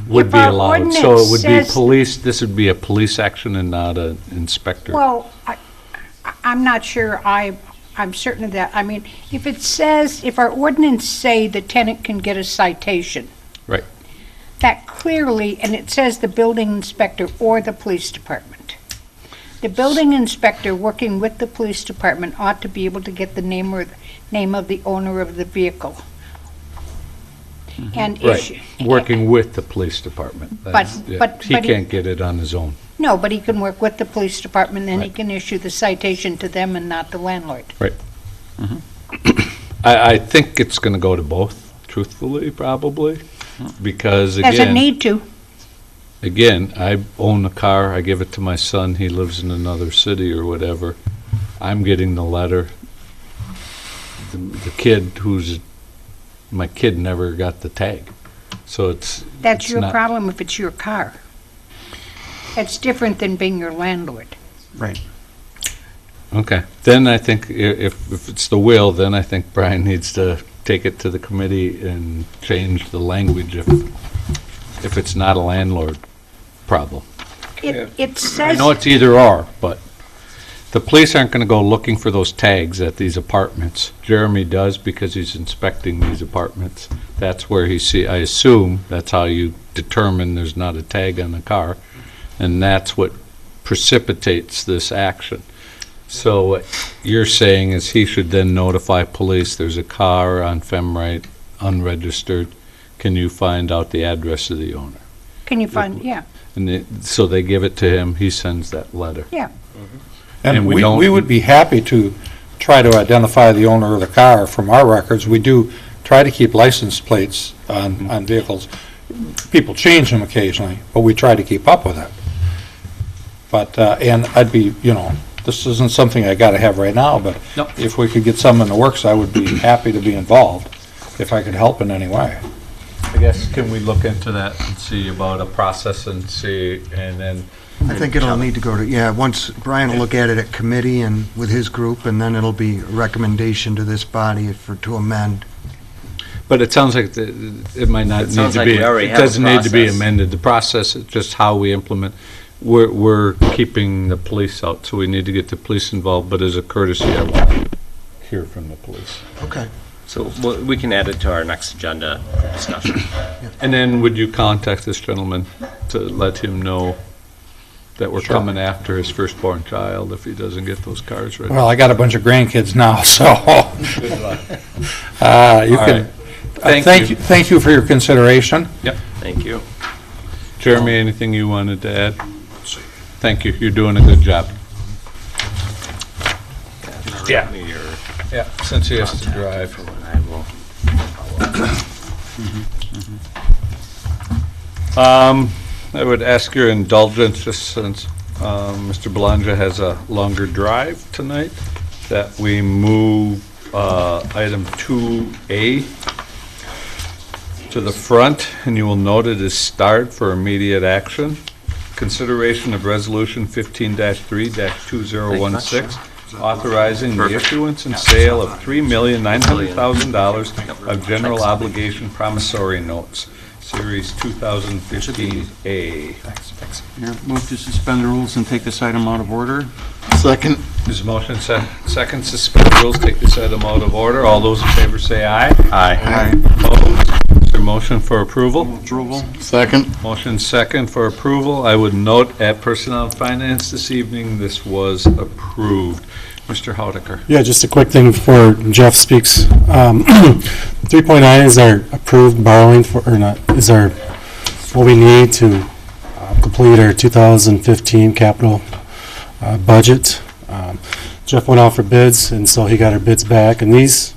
would If be our allowed. So it ordinance would be says- police, this would be a police action and not an inspector. Well, I'm not sure I'm certain of that. I mean, if our ordinance say the tenant can get a citation. Right. That clearly, and it says the building inspector or the police department. The building inspector, working with the police department, ought to be able to get the name of the owner of the vehicle. And issue. Right, working with the police department. That's- yeah. He but he- can't get it on his own. No, but he can work with the police department, then he Right. can issue the citation to them and not the landlord. I think it's going to go to both, truthfully, probably, because Doesn't again, need to. I own a car, I give it to my son, he lives in another city or whatever. I'm getting the letter. The kid my kid never got the tag, so it's. That's it's your not- problem if it's your car. That's different than being your landlord. right. Okay, then I think if it's the will, then I think Brian needs to take it to the committee and change the language if it's not a landlord problem. It I says, know it's either or, but the police aren't gonna go looking for those tags at these apartments. Jeremy does because he's inspecting these apartments. That's where I assume that's how you determine there's not a tag on the car. And that's what precipitates this action. So what you're saying is he should then notify police, there's a car on Femrite, unregistered. Can you find out the address of the owner? can you find, yeah, So they give it to him, he sends that letter. yeah. And And we we don't- would be happy to try to identify the owner of the car from our records. We do try to keep license plates on vehicles. People change them occasionally, but we try to keep up with it. But, and I'd be, this isn't something I gotta have right now, but Nope. if we could get some in the works, I would be happy to be involved, if I could help in any way. I guess, can we look into that and see about a process and see, and then, I think it'll need to go to, once Brian will look at it at committee and with his group, and then it'll be a recommendation to this body to amend. but it sounds like it might not It need sounds to like be, we already it have a doesn't need to be process. amended. The process is just how we implement. We're keeping the police out, so we need to get the police involved, but as a courtesy, I want to hear from the police. Okay. So we can add it to our next agenda for discussion. And then would you contact this gentleman to let him know that we're coming after his firstborn child if he doesn't get those cars ready? Well, I got a bunch of grandkids now, so, Good luck. you All can, right. Thank you. thank you for your consideration. Thank you. Jeremy, anything you wanted to add? Thank you, you're doing a good job. Yeah. Yeah, since he has to drive. I will. I would ask your indulgence, just since Mr. Belanja has a longer drive tonight, that we move item 2A to the front, and you will note it is starred for immediate action. Consideration of Resolution 15-3-2016, authorizing the issuance and sale of $3,900,000 of general obligation promissory notes, Series 2015A. Mayor, move to suspend the rules and take this item out of order. Second. There's a motion second, suspend the rules, take this item out of order. All those in favor say aye. Aye. Opposed? Is there a motion for approval? Approval. Second. Motion second for approval. I would note at Personnel and Finance this evening, this was approved. Mr. Haudecker. Yeah, just a quick thing before Jeff speaks. 3.9 is our approved borrowing for, or not, is our, what we need to complete our 2015 capital budget. Jeff went out for bids, and so he got our bids back, and these,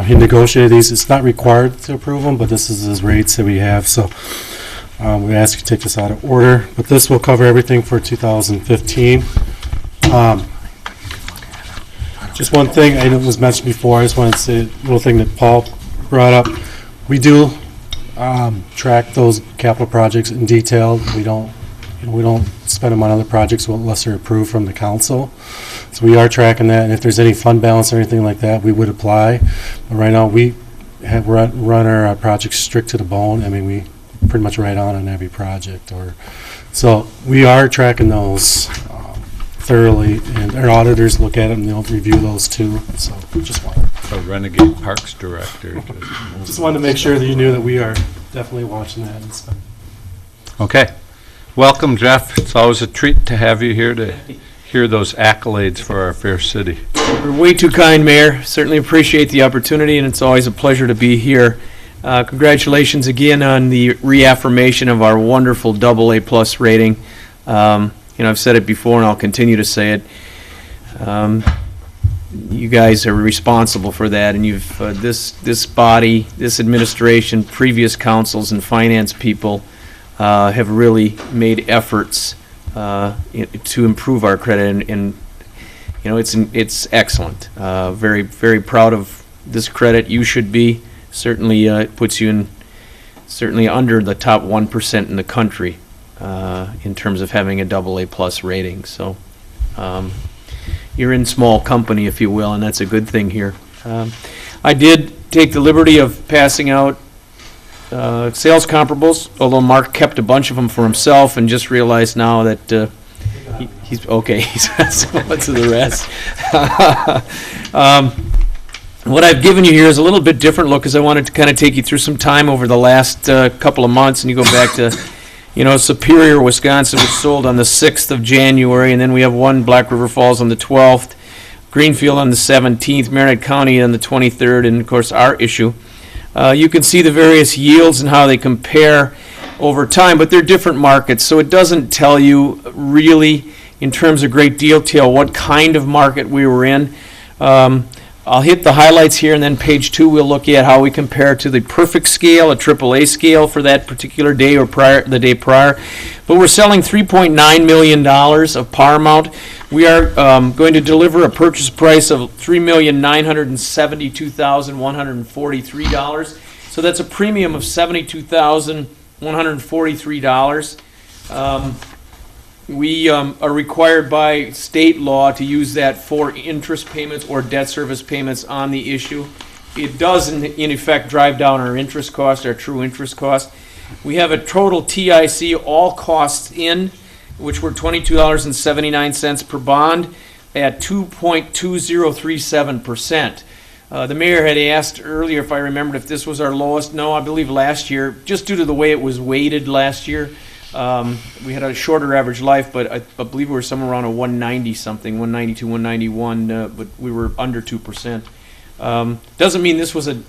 he negotiated these. It's not required to approve them, but this is his rates that we have, so we ask you to take this out of order. But this will cover everything for 2015. Just one thing, I know it was mentioned before, I just wanted to say, a little thing that Paul brought up. We do track those capital projects in detail. We don't spend them on other projects unless they're approved from the council. So we are tracking that, and if there's any fund balance or anything like that, we would apply. But right now, we have run our projects strict to the bone. I mean, we pretty much right on every project. So we are tracking those thoroughly, and our auditors look at them, and they'll review those too. So just Renegade Parks Director. wanted to make sure that you knew that we are definitely watching that and spending. Okay. Welcome, Jeff. It's always a treat to have you here to hear those accolades for our fair city. You're way too kind, Mayor. Certainly appreciate the opportunity, and it's always a pleasure to be here. Congratulations again on the reaffirmation of our wonderful AA+ rating. I've said it before, and I'll continue to say it. You guys are responsible for that, and you've this body, this administration, previous councils, and finance people have really made efforts to improve our credit, and it's excellent. Very, very proud of this credit. You should be. Certainly it puts you in under the top 1% in the country in terms of having a AA+ rating. So you're in small company, if you will, and that's a good thing here. I did take the liberty of passing out sales comparables, although Mark kept a bunch of them for himself and just realized now that he's okay. He's got so much of the rest. What I've given you here is a little bit different look, because I wanted to kind of take you through some time over the last couple of months, and you go back to, Superior, Wisconsin was sold on the 6th of January, and then we have one, Black River Falls, on the 12th, Greenfield on the 17th, Marinette County on the 23rd, and of course our issue. You can see the various yields and how they compare over time, but they're different markets, so it doesn't tell you really in terms of great detail what kind of market we were in. I'll hit the highlights here, and then page 2 we'll look at how we compare to the perfect scale, a AAA scale for that particular day or the day prior. But we're selling $3.9 million of par amount. We are going to deliver a purchase price of $3,972,143. So that's a premium of $72,143. We are required by state law to use that for interest payments or debt service payments on the issue. It does, in effect, drive down our interest cost, our true interest cost. We have a total TIC, all costs in, which were $22.79 per bond at 2.2037%. The mayor had asked earlier, if I remembered, if this was our lowest. No, I believe last year, just due to the way it was weighted last year, we had a shorter average life, but I believe we were somewhere around a 190 something, 192, 191, but we were under 2%. Doesn't mean this was an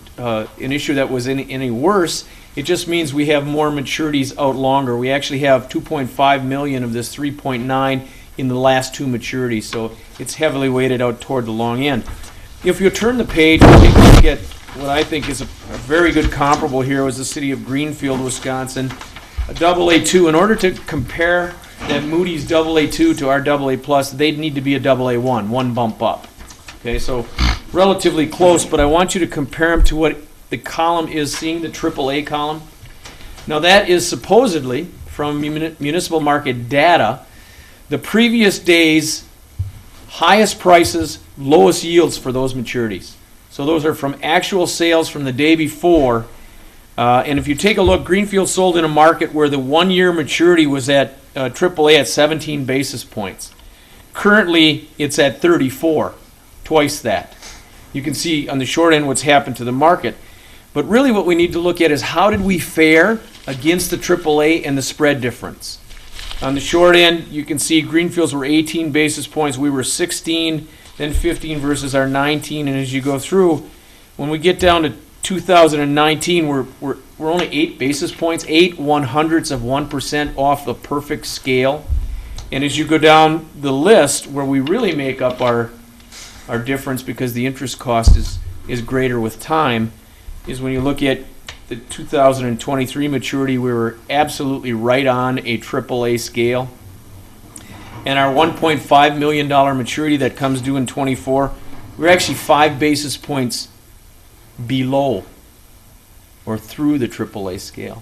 issue that was any worse. It just means we have more maturities out longer. We actually have 2.5 million of this 3.9 in the last two maturities, so it's heavily weighted out toward the long end. If you turn the page and take a look at what I think is a very good comparable here was the city of Greenfield, Wisconsin, a AA2. In order to compare that Moody's AA2 to our AA+, they'd need to be a AA1, one bump up. Okay, so relatively close, but I want you to compare them to what the column is, seeing the AAA column. Now that is supposedly, from municipal market data, the previous day's highest prices, lowest yields for those maturities. So those are from actual sales from the day before. And if you take a look, Greenfield sold in a market where the 1 year maturity was at AAA at 17 basis points. Currently, it's at 34, twice that. You can see on the short end what's happened to the market. But really what we need to look at is how did we fare against the AAA and the spread difference. On the short end, you can see Greenfields were 18 basis points, we were 16, then 15 versus our 19, and as you go through, when we get down to 2019, we're only 8 basis points, 0.08% off the perfect scale. And as you go down the list, where we really make up our difference because the interest cost is greater with time, is when you look at the 2023 maturity, we were absolutely right on a AAA scale. And our $1.5 million maturity that comes due in 24, we're actually 5 basis points below or through the AAA scale.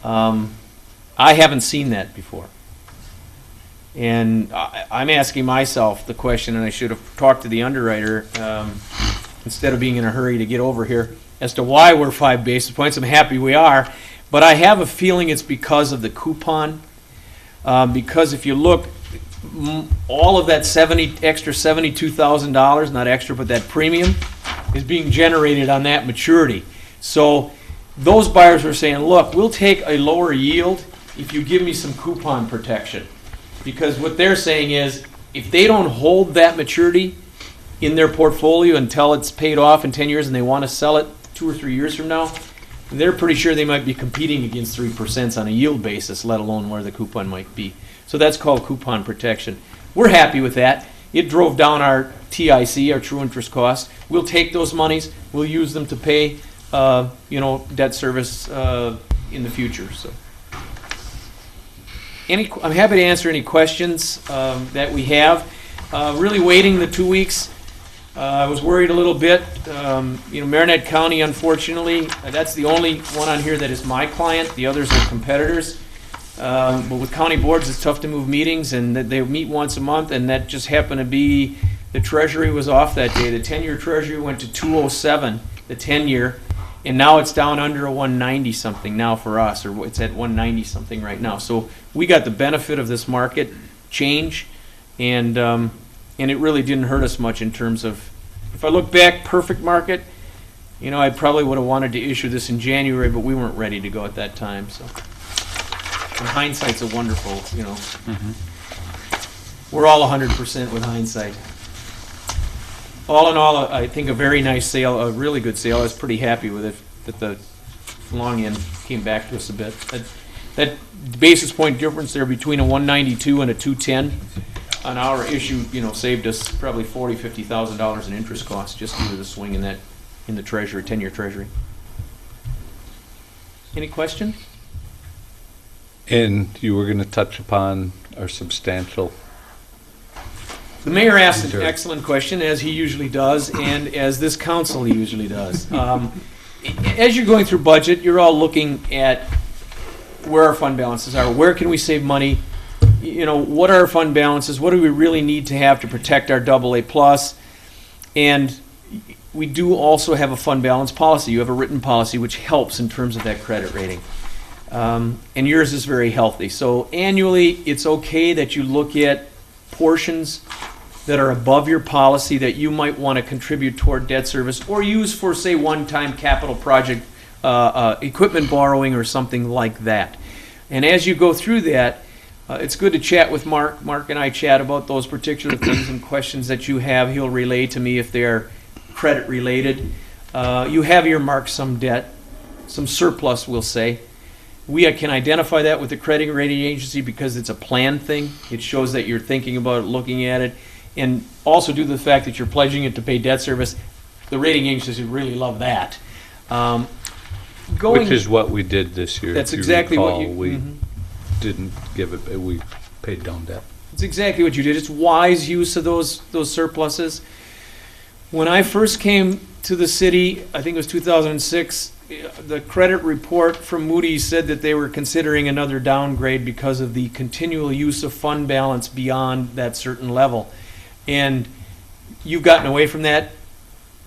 I haven't seen that before. And I'm asking myself the question, and I should have talked to the underwriter instead of being in a hurry to get over here, as to why we're 5 basis points. I'm happy we are, but I have a feeling it's because of the coupon. Because if you look, all of that extra $72,000, not extra, but that premium, is being generated on that maturity. So those buyers are saying, look, we'll take a lower yield if you give me some coupon protection. Because what they're saying is, if they don't hold that maturity in their portfolio until it's paid off in 10 years and they want to sell it 2 or 3 years from now, they're pretty sure they might be competing against 3% on a yield basis, let alone where the coupon might be. So that's called coupon protection. We're happy with that. It drove down our TIC, our true interest cost. We'll take those monies. We'll use them to pay, debt service in the future. So, I'm happy to answer any questions that we have. Really waiting the 2 weeks. I was worried a little bit. Marinette County, unfortunately, that's the only one on here that is my client. The others are competitors. But with county boards, it's tough to move meetings, and they meet once a month, and that just happened to be the Treasury was off that day. The 10-year Treasury went to 207, the 10-year, And now it's down under a 190 something now for us, or it's at 190 something right now. So we got the benefit of this market change, and it really didn't hurt us much in terms of, if I look back, perfect market, you know, I probably would have wanted to issue this in January, but we weren't ready to go at that time, so. And hindsight's a wonderful, you know. We're all 100% with hindsight. All in all, I think a very nice sale, a really good sale. I was pretty happy with it, that the long end came back to us a bit. That basis point difference there between a 192 and a 210 on our issue, you know, saved us probably $40,000-$50,000 in interest costs just due to the swing in the treasury, 10-year treasury. Any question? And you were going to touch upon our substantial. The mayor asked an excellent question, as he usually does, and as this council usually does. As you're going through budget, you're all looking at where our fund balances are. Where can we save money? You know, what are our fund balances? What do we really need to have to protect our AA+? And we do also have a fund balance policy. You have a written policy which helps in terms of that credit rating. And yours is very healthy. So annually, it's okay that you look at portions that are above your policy that you might want to contribute toward debt service or use for, say, one-time capital project equipment borrowing or something like that. And as you go through that, it's good to chat with Mark. Mark and I chat about those particular things and questions that you have. He'll relay to me if they're credit related. You have earmarked some debt, some surplus, we'll say. We can identify that with the credit rating agency because it's a planned thing. It shows that you're thinking about it, looking at it, and also due to the fact that you're pledging it to pay debt service, the rating agencies really love that. Which is what we did this year. That's if you exactly what recall, you. We didn't give it. We paid down debt. It's exactly what you did. It's wise use of those surpluses. When I first came to the city, I think it was 2006. The credit report from Moody's said that they were considering another downgrade because of the continual use of fund balance beyond that certain level. And you've gotten away from that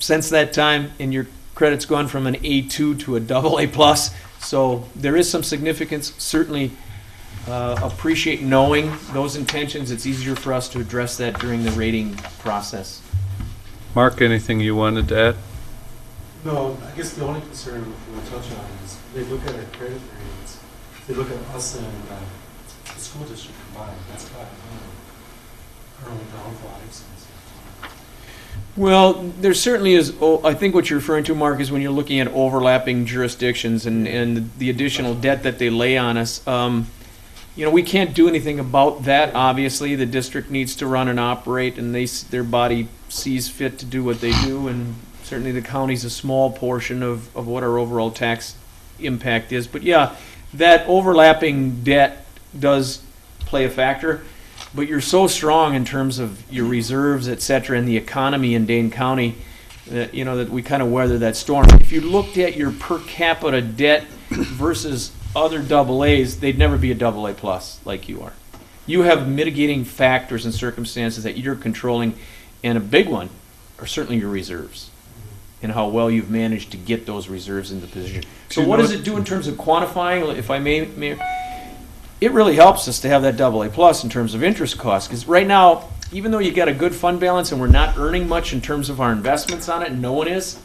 since that time, and your credit's gone from an A2 to a AA+. So there is some significance. Certainly appreciate knowing those intentions. It's easier for us to address that during the rating process. Mark, anything you wanted to add? No, I guess the only concern we'll touch on is they look at our credit ratings. They look at us and the school district combined. That's kind of our only downfall, I've seen. Well, there certainly is. I think what you're referring to, Mark, is when you're looking at overlapping jurisdictions and the additional debt that they lay on us. You know, we can't do anything about that. Obviously, the district needs to run and operate, and their body sees fit to do what they do. And certainly, the county's a small portion of what our overall tax impact is. But yeah, that overlapping debt does play a factor. But you're so strong in terms of your reserves, et cetera, and the economy in Dane County that, you know, that we kind of weather that storm. If you looked at your per capita debt versus other AA's, they'd never be a AA+ like you are. You have mitigating factors and circumstances that you're controlling, and a big one are certainly your reserves and how well you've managed to get those reserves into position. So what does it do in terms of quantifying, if I may it really helps us to have that AA+ in terms of interest costs, because right now, even though you got a good fund balance and we're not earning much in terms of our investments on it, and no one is,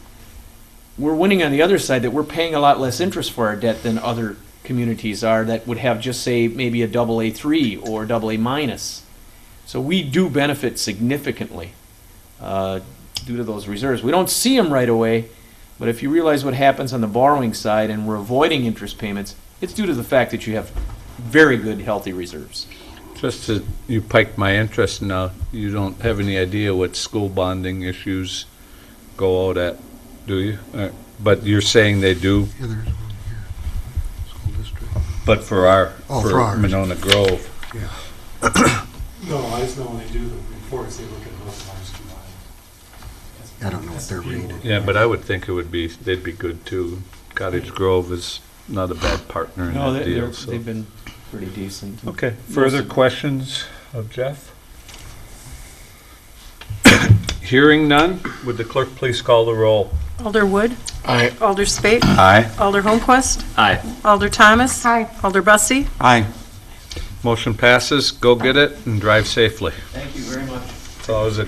we're winning on the other side that we're paying a lot less interest for our debt than other communities are that would have just, say, maybe a AA3 or AA-. So we do benefit significantly due to those reserves. We don't see them right away, but if you realize what happens on the borrowing side and we're avoiding interest payments, it's due to the fact that you have very good, healthy reserves. Just to, you piqued my interest now. You don't have any idea what school bonding issues go out at, do you? But you're saying they do? Yeah, there's one here. School district. But for our, for ours. Monona Grove. Yeah. No, I just know when they do the reports, they look at both of ours combined. I don't know if they're rated. Yeah, but I would think it would be, they'd be good too. Cottage Grove is not a bad partner in that deal. So. They've been pretty decent. Okay, further questions of Jeff? Hearing none, would the clerk please call the roll? Alder Wood, Aye. Alder Spate. Aye. Alder Holmquist. Aye. Alder Thomas. Aye. Alder Bussey. Aye. Motion passes. Go get it and drive safely. Thank you very much. It's always a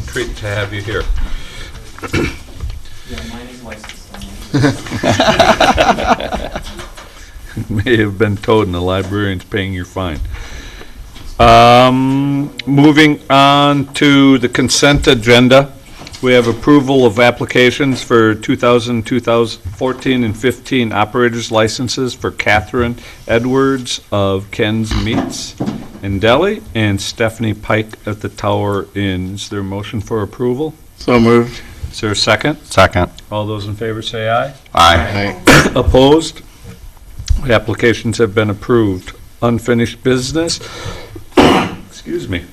treat to have you here. Yeah, mine is licensed. May have been towed and the librarian's paying your fine. Moving on to the consent agenda. We have approval of applications for 2014 and 15 operators licenses for Catherine Edwards of Ken's Meats in Delhi and Stephanie Pike at the Tower Inn. Is there a motion for approval? So moved. Is there a second? Second. All those in favor say aye. Aye. Opposed? The applications have been approved. Unfinished business. Excuse me.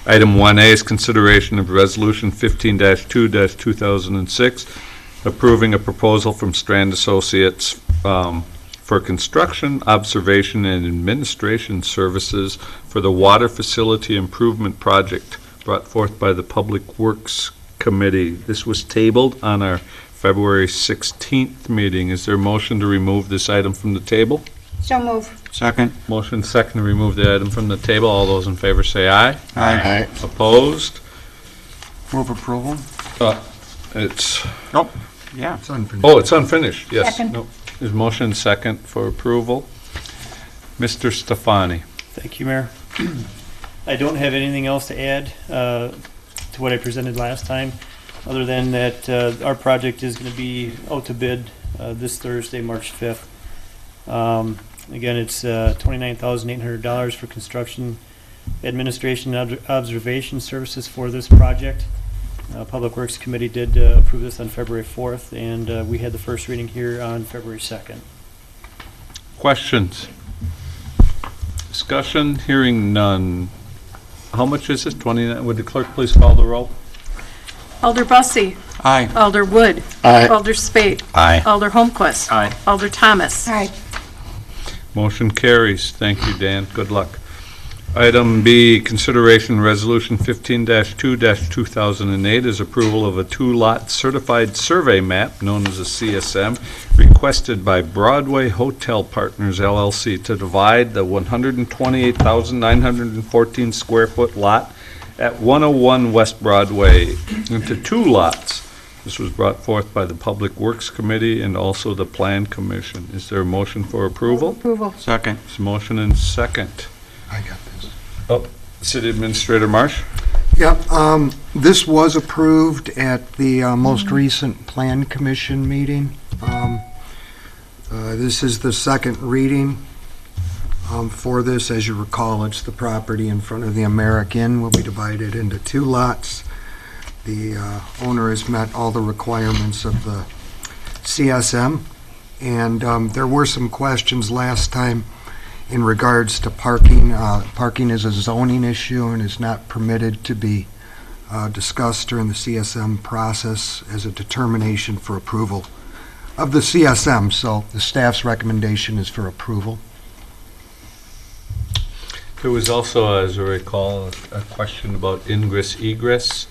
Item 1A is consideration of Resolution 15-2-2006, approving a proposal from Strand Associates for construction, observation, and administration services for the Water Facility Improvement Project brought forth by the Public Works Committee. This was tabled on our February 16th meeting. Is there a motion to remove this item from the table? So move. Second. Motion second to remove the item from the table. All those in favor say aye. Aye. Opposed? Move approval. It's, Yeah. It's unfinished. oh, it's unfinished, yes. Second. No. There's motion second for approval. Mr. Stefani. Thank you, Mayor. I don't have anything else to add to what I presented last time, other than that our project is going to be out to bid this Thursday, March 5th. Again, it's $29,800 for construction, administration, and observation services for this project. Public Works Committee did approve this on February 4th, and we had the first reading here on February 2nd. Questions? Discussion? Hearing none. How much is it? 29? Would the clerk please call the roll? Alder Bussey. Aye. Alder Wood. Aye. Alder Spate. Aye. Alder Holmquist. Aye. Alder Thomas. Aye. Motion carries. Thank you, Dan. Good luck. Item B, consideration resolution 15-2-2008 is approval of a two-lot certified survey map known as a CSM requested by Broadway Hotel Partners LLC to divide the 128,914 square foot lot at 101 West Broadway into two lots. This was brought forth by the Public Works Committee and also the Plan Commission. Is there a motion for approval? Approval. Second. There's a motion and second. I got this. City Administrator Marsh? Yep, this was approved at the most recent Plan Commission meeting. This is the second reading for this. As you recall, it's the property in front of the American will be divided into two lots. The owner has met all the requirements of the CSM, and there were some questions last time in regards to parking. Parking is a zoning issue and is not permitted to be discussed during the CSM process as a determination for approval of the CSM. So the staff's recommendation is for approval. There was also, as I recall, a question about ingress egress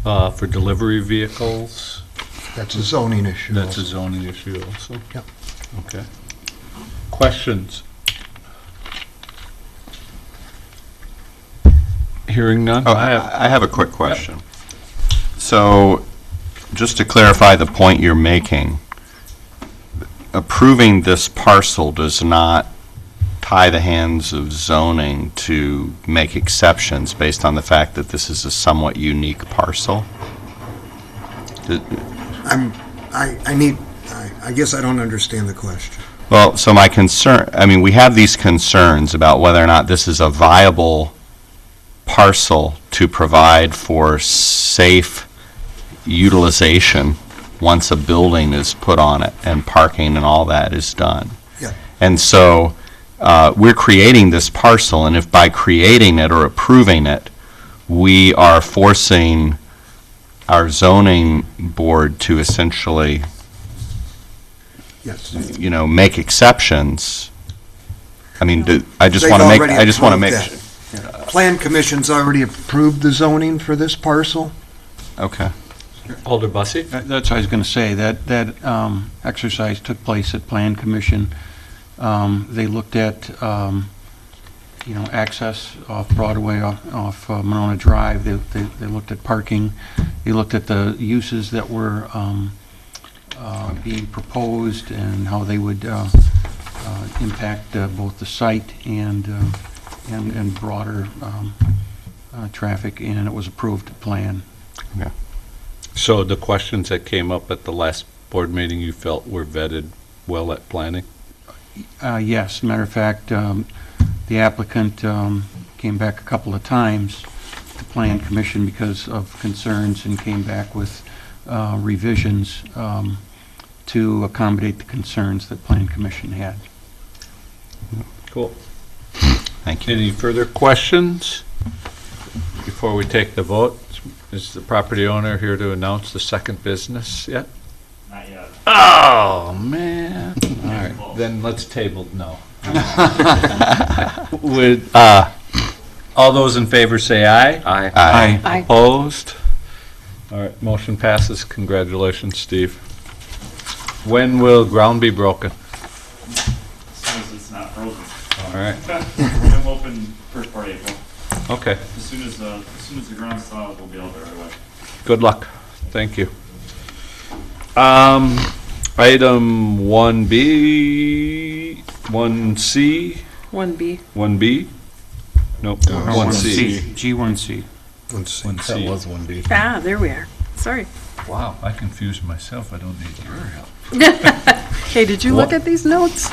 for delivery vehicles. That's a zoning issue. That's a also. zoning issue also? Yep. Okay. Questions? Hearing none? Oh, I have a quick question. So, just to clarify the point you're making, approving this parcel does not tie the hands of zoning to make exceptions based on the fact that this is a somewhat unique parcel? I guess I don't understand the question. Well, so my concern, I mean, we have these concerns about whether or not this is a viable parcel to provide for safe utilization once a building is put on it and parking and all that is done. Yeah. And so we're creating this parcel, and if by creating it or approving it, we are forcing our zoning board to essentially, Yes. make exceptions. I mean, I just They've want to make, already I just want to make, approved that. Plan Commission's already approved the zoning for this parcel. okay. Alder Bussey? That's what I was going to say, that exercise took place at Plan Commission. They looked at, access off Broadway, off Monona Drive. They looked at parking. They looked at the uses that were being proposed and how they would impact both the site and broader traffic, and it was approved to plan. So the questions that came up at the last board meeting you felt were vetted well at planning? Yes, matter of fact, the applicant came back a couple of times to Plan Commission because of concerns and came back with revisions to accommodate the concerns that Plan Commission had. Cool. Thank you. Any further questions before we take the vote? Is the property owner here to announce the second business yet? Not yet. Oh, man. All right, then let's table, no. With, all those in favor say aye. Aye. Aye. Aye. Opposed? All right, motion passes. Congratulations, Steve. When will ground be broken? As soon as it's not frozen. All right, I'm open first part of April. okay. As soon as the ground's thawed, we'll be out there right away. Good luck. Thank you. Item 1B, 1C, 1B. 1B? Nope, 1C. G1C. 1C. That was 1B. Ah, there we are. Sorry. Wow, I confused myself. I don't need your help. Hey, did you look at these notes?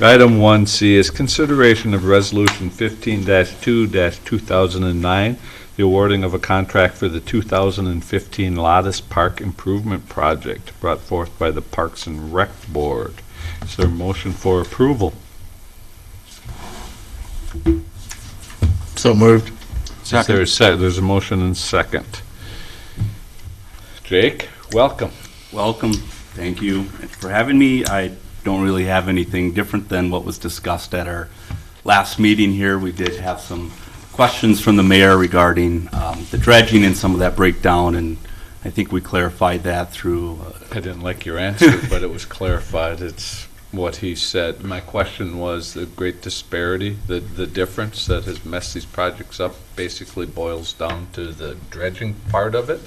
Item 1C is consideration of Resolution 15-2-2009, the awarding of a contract for the 2015 Lottis Park Improvement Project brought forth by the Parks and Rec Board. Is there a motion for approval? So moved. Is there a there's a motion and second. Jake, welcome. Welcome. Thank you for having me. I don't really have anything different than what was discussed at our last meeting here. We did have some questions from the mayor regarding the dredging and some of that breakdown, and I think we clarified that through. I didn't like your answer, but it was clarified. It's what he said. My question was the great disparity, the difference that has messed these projects up basically boils down to the dredging part of it.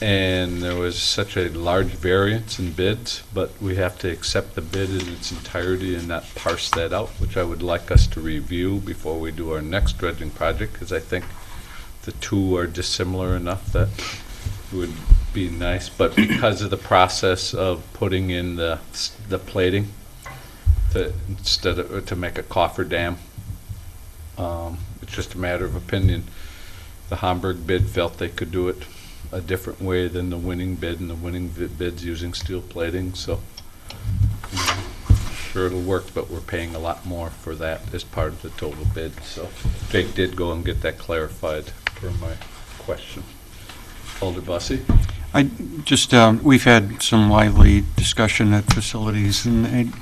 And there was such a large variance in bids, but we have to accept the bid in its entirety and not parse that out, which I would like us to review before we do our next dredging project, because I think the two are dissimilar enough that it would be nice. But because of the process of putting in the plating instead of to make a cofferdam, it's just a matter of opinion. The Hamburg bid felt they could do it a different way than the winning bid, and the winning bid's using steel plating, so sure it'll work, but we're paying a lot more for that as part of the total bid. So Jake did go and get that clarified for my question. Alder Bussey? We've had some lively discussion at facilities, and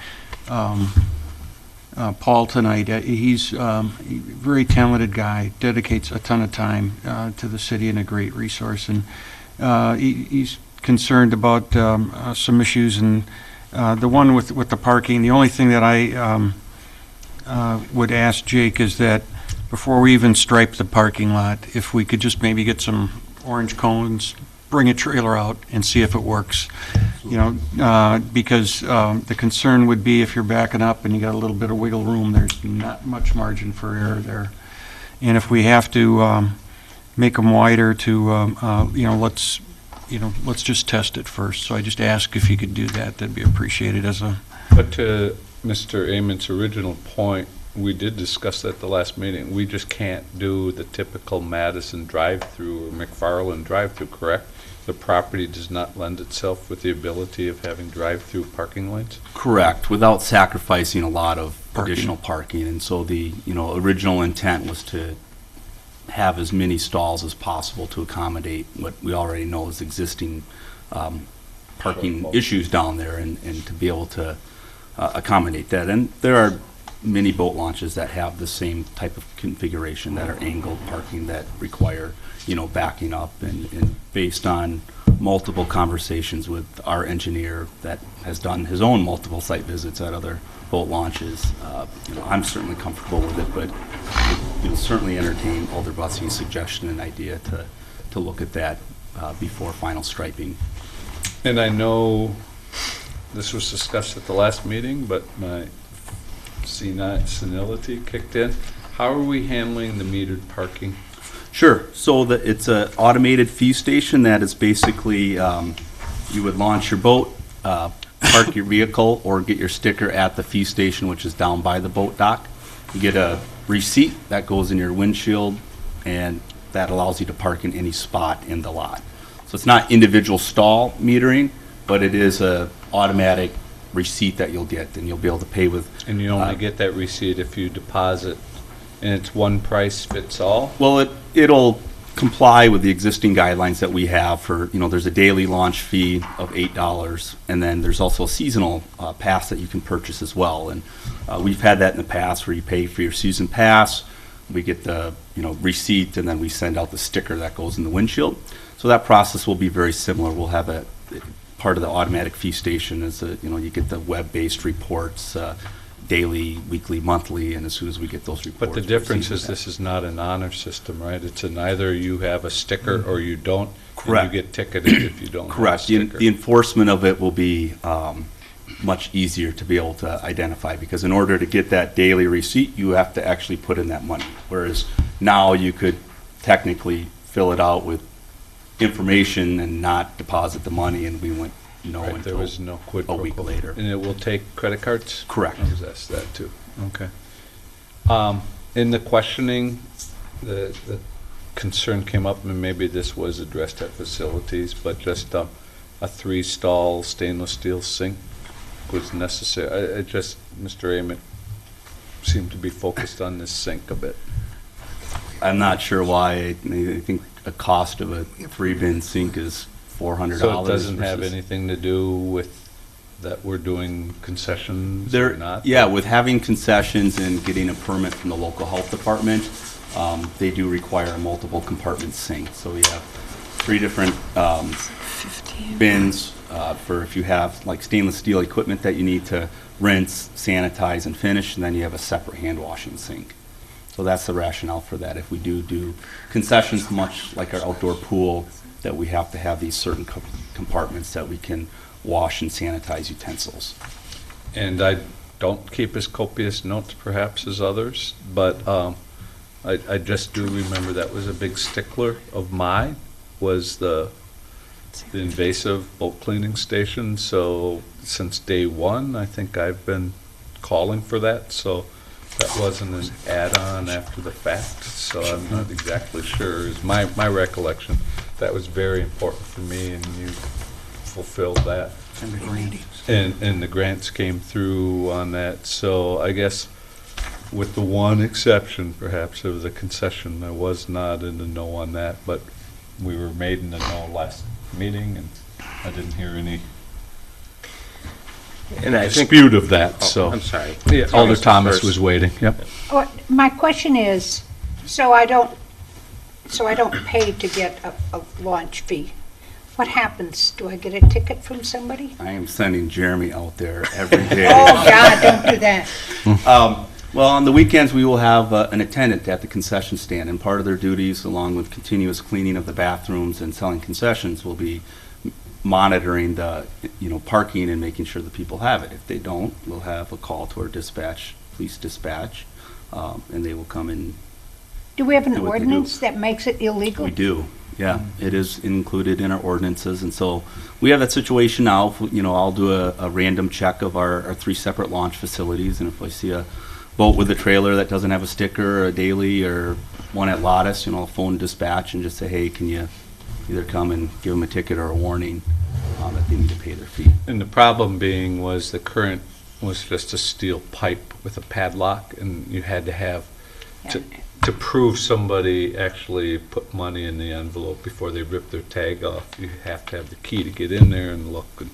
Paul tonight, he's a very talented guy, dedicates a ton of time to the city and a great resource, and he's concerned about some issues, and the one with the parking. The only thing that I would ask Jake is that before we even stripe the parking lot, if we could just maybe get some orange cones, bring a trailer out and see if it works. Because the concern would be if you're backing up and you got a little bit of wiggle room, there's not much margin for error there. And if we have to make them wider to, let's just test it first. So I just ask if you could do that. That'd be appreciated But to Mr. Amon's original point, we did discuss that at the last meeting. We just can't do the typical Madison drive-through or McFarland drive-through, correct? The property does not lend itself with the ability of having drive-through parking lanes? Correct, without sacrificing a lot of additional parking. And so the, original intent was to have as many stalls as possible to accommodate what we already know is existing parking issues down there, and to be able to accommodate that. And there are mini boat launches that have the same type of configuration, that are angled parking, that require, backing up, and based on multiple conversations with our engineer that has done his own multiple site visits at other boat launches, I'm certainly comfortable with it, but certainly entertain Alder Bussey's suggestion and idea to look at that before final striping. And I know this was discussed at the last meeting, but my senility kicked in. How are we handling the metered parking? Sure. So it's an automated fee station that is basically, you would launch your boat, park your vehicle, or get your sticker at the fee station, which is down by the boat dock. You get a receipt that goes in your windshield, and that allows you to park in any spot in the lot. So it's not individual stall metering, but it is a automatic receipt that you'll get, and you'll be able to pay with. And you only get that receipt if you deposit, and it's one price fits all? Well, it'll comply with the existing guidelines that we have for, there's a daily launch fee of $8, and then there's also a seasonal pass that you can purchase as well. And we've had that in the past where you pay for your season pass, we get the, receipt, and then we send out the sticker that goes in the windshield. So that process will be very similar. We'll have a part of the automatic fee station is, you get the web-based reports, daily, weekly, monthly, and as soon as we get those reports. But the difference is this is not an honor system, right? It's an either you have a sticker or you don't. Correct. And you get ticketed if you don't Correct. have a sticker. The enforcement of it will be much easier to be able to identify, because in order to get that daily receipt, you have to actually put in that money. Whereas now you could technically fill it out with information and not deposit the money, and we went, Right, there was no quid pro a week quo. later. And it will take credit cards? Correct. I was asked that too. Okay. In the questioning, the concern came up, and maybe this was addressed at facilities, but just a 3-stall stainless steel sink was necessary. Mr. Ament seemed to be focused on this sink a bit. I'm not sure why. I think a cost of a 3-bin sink is $400. So it doesn't have versus- anything to do with that we're doing concessions There, or not? yeah, with having concessions and getting a permit from the local health department, they do require a multiple compartment sink. So we have 3 different bins for if you have like stainless steel equipment that you need to rinse, sanitize, and finish, and then you have a separate hand washing sink. So that's the rationale for that. If we do concessions, much like our outdoor pool, that we have to have these certain compartments that we can wash and sanitize utensils. And I don't keep as copious notes perhaps as others, but I just do remember that was a big stickler of mine, was the invasive boat cleaning station. So since day one, I think I've been calling for that. So that wasn't an add-on after the fact. So I'm not exactly sure. Is my recollection. That was very important for me, and you fulfilled that. And the grants. And the grants came through on that. So I guess with the one exception, perhaps, of the concession, I was not in the know on that, but we were made in the know last meeting, and I didn't hear any And I think, dispute of that, so. I'm sorry. Yeah, Alder Thomas Thomas first. was waiting, yep. My question is, so I don't pay to get a launch fee. What happens? Do I get a ticket from somebody? I am sending Jeremy out there every day. Oh, God, don't do that. Well, on the weekends, we will have an attendant at the concession stand, and part of their duties, along with continuous cleaning of the bathrooms and selling concessions, will be monitoring the, parking and making sure that people have it. If they don't, we'll have a call to our dispatch, police dispatch, and they will come and Do we have an Do what they do. ordinance that makes it illegal? we do. Yeah, it is included in our ordinances, and so we have that situation now. I'll do a random check of our 3 separate launch facilities, and if I see a boat with a trailer that doesn't have a sticker, or a daily, or one at Lotus, I'll phone dispatch and just say, hey, can you either come and give them a ticket or a warning that they need to pay their fee. And the problem being was the current was just a steel pipe with a padlock, and you had to have, to prove somebody actually put money in the envelope before they ripped their tag off, you have to have the key to get in there and look. And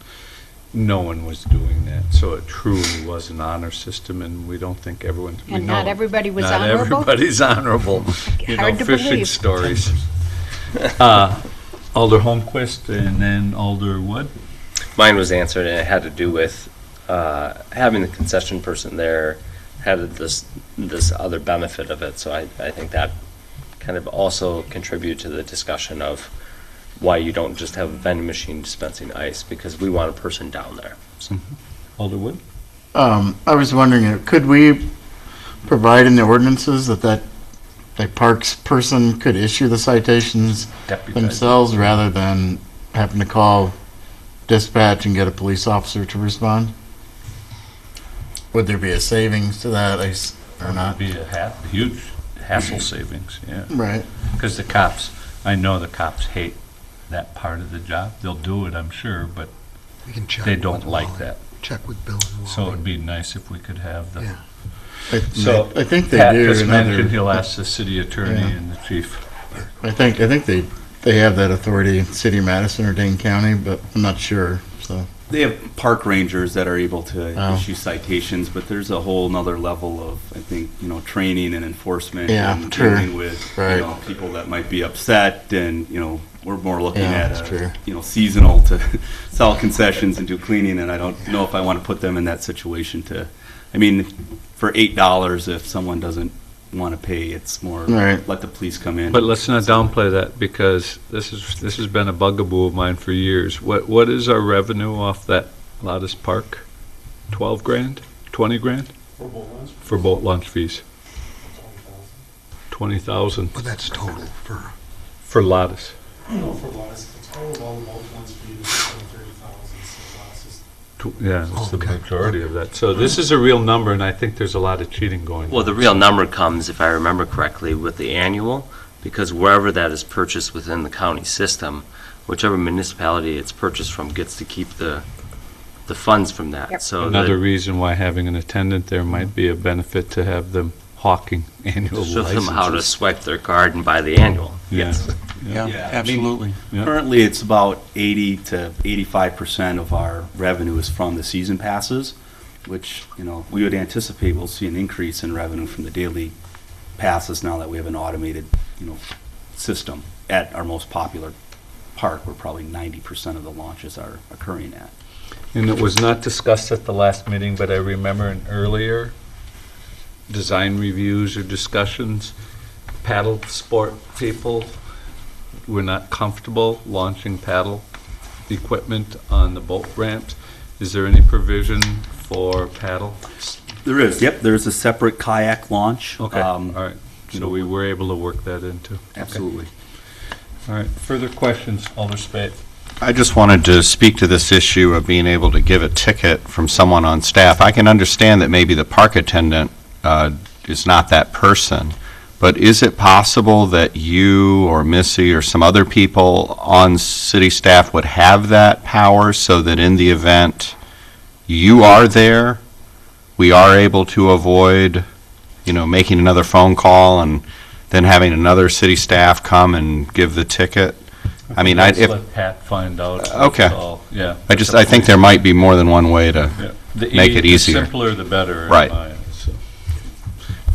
no one was doing that, so it truly was an honor system, and we don't think everyone. we And not know everybody was Not honorable? everybody's honorable. You know, Hard to fishing believe. stories. Alder Holmquist and then Alder Wood. Mine was answered, and it had to do with having the concession person there had this other benefit of it. So I think that kind of also contribute to the discussion of why you don't just have a vending machine dispensing ice, because we want a person down there. So. Alder Wood? I was wondering, could we provide in the ordinances that parks person could issue the citations themselves rather than having to call dispatch and get a police officer to respond? Would there be a savings to that, or not? Be a huge hassle savings, yeah. Right. Because the cops, I know the cops hate that part of the job. They'll do it, I'm sure, but We can check they with don't like Wally. that. Check with Bill and So Wally. it'd be nice if we could have the. Yeah. So I think they Pat do just in other- mentioned he'll ask the city attorney Yeah. and the chief. I think they have that authority in City of Madison or Dane County, but I'm not sure, so. They have park rangers that are able to Oh. issue citations, but there's a whole nother level of, I think, training and enforcement. Yeah, and true. dealing with, Right. people that might be upset, and, we're more looking Yeah, at, that's true. Seasonal to sell concessions and do cleaning, and I don't know if I want to put them in that situation for $8, if someone doesn't want to pay, it's more, Right. let the police come in. But let's not downplay that, because this has been a bugaboo of mine for years. What is our revenue off that Lotus Park? 12 grand? 20 grand? For boat launch fees? 20,000 Well, that's total for Lotus. No, for Lotus, the total of all the boat ones fee is 30,000, so Lotus is Yeah, it's the Okay. majority of that. So this is a real number, and I think there's a lot of cheating going on. Well, the real number comes, if I remember correctly, with the annual, because wherever that is purchased within the county system, whichever municipality it's purchased from gets to keep the funds from that. Yep. So Another reason why having an attendant there might be a benefit, to have them hawking annual show licenses. them how to swipe their card and buy the annual. Yeah. Yeah, Yeah, absolutely. Yeah. Currently, it's about 80 to 85% of our revenue is from the season passes, which, we would anticipate we'll see an increase in revenue from the daily passes now that we have an automated, system at our most popular park, where probably 90% of the launches are occurring at. And it was not discussed at the last meeting, but I remember in earlier design reviews or discussions, paddle sport people were not comfortable launching paddle equipment on the boat ramps. Is there any provision for paddle? There is, yep, there's a separate kayak launch. Okay, all right. So we were able to work that into. Absolutely. All right, further questions, Alder Spate? I just wanted to speak to this issue of being able to give a ticket from someone on staff. I can understand that maybe the park attendant is not that person, but is it possible that you or Missy or some other people on city staff would have that power, so that in the event you are there, we are able to avoid, making another phone call and then having another city staff come and give the ticket? I mean, Let's if, let Pat find out. Okay. That's all. Yeah. I think there might be more than one way to Yeah. The make it easier. The simpler, the better. in Right. my eyes, so.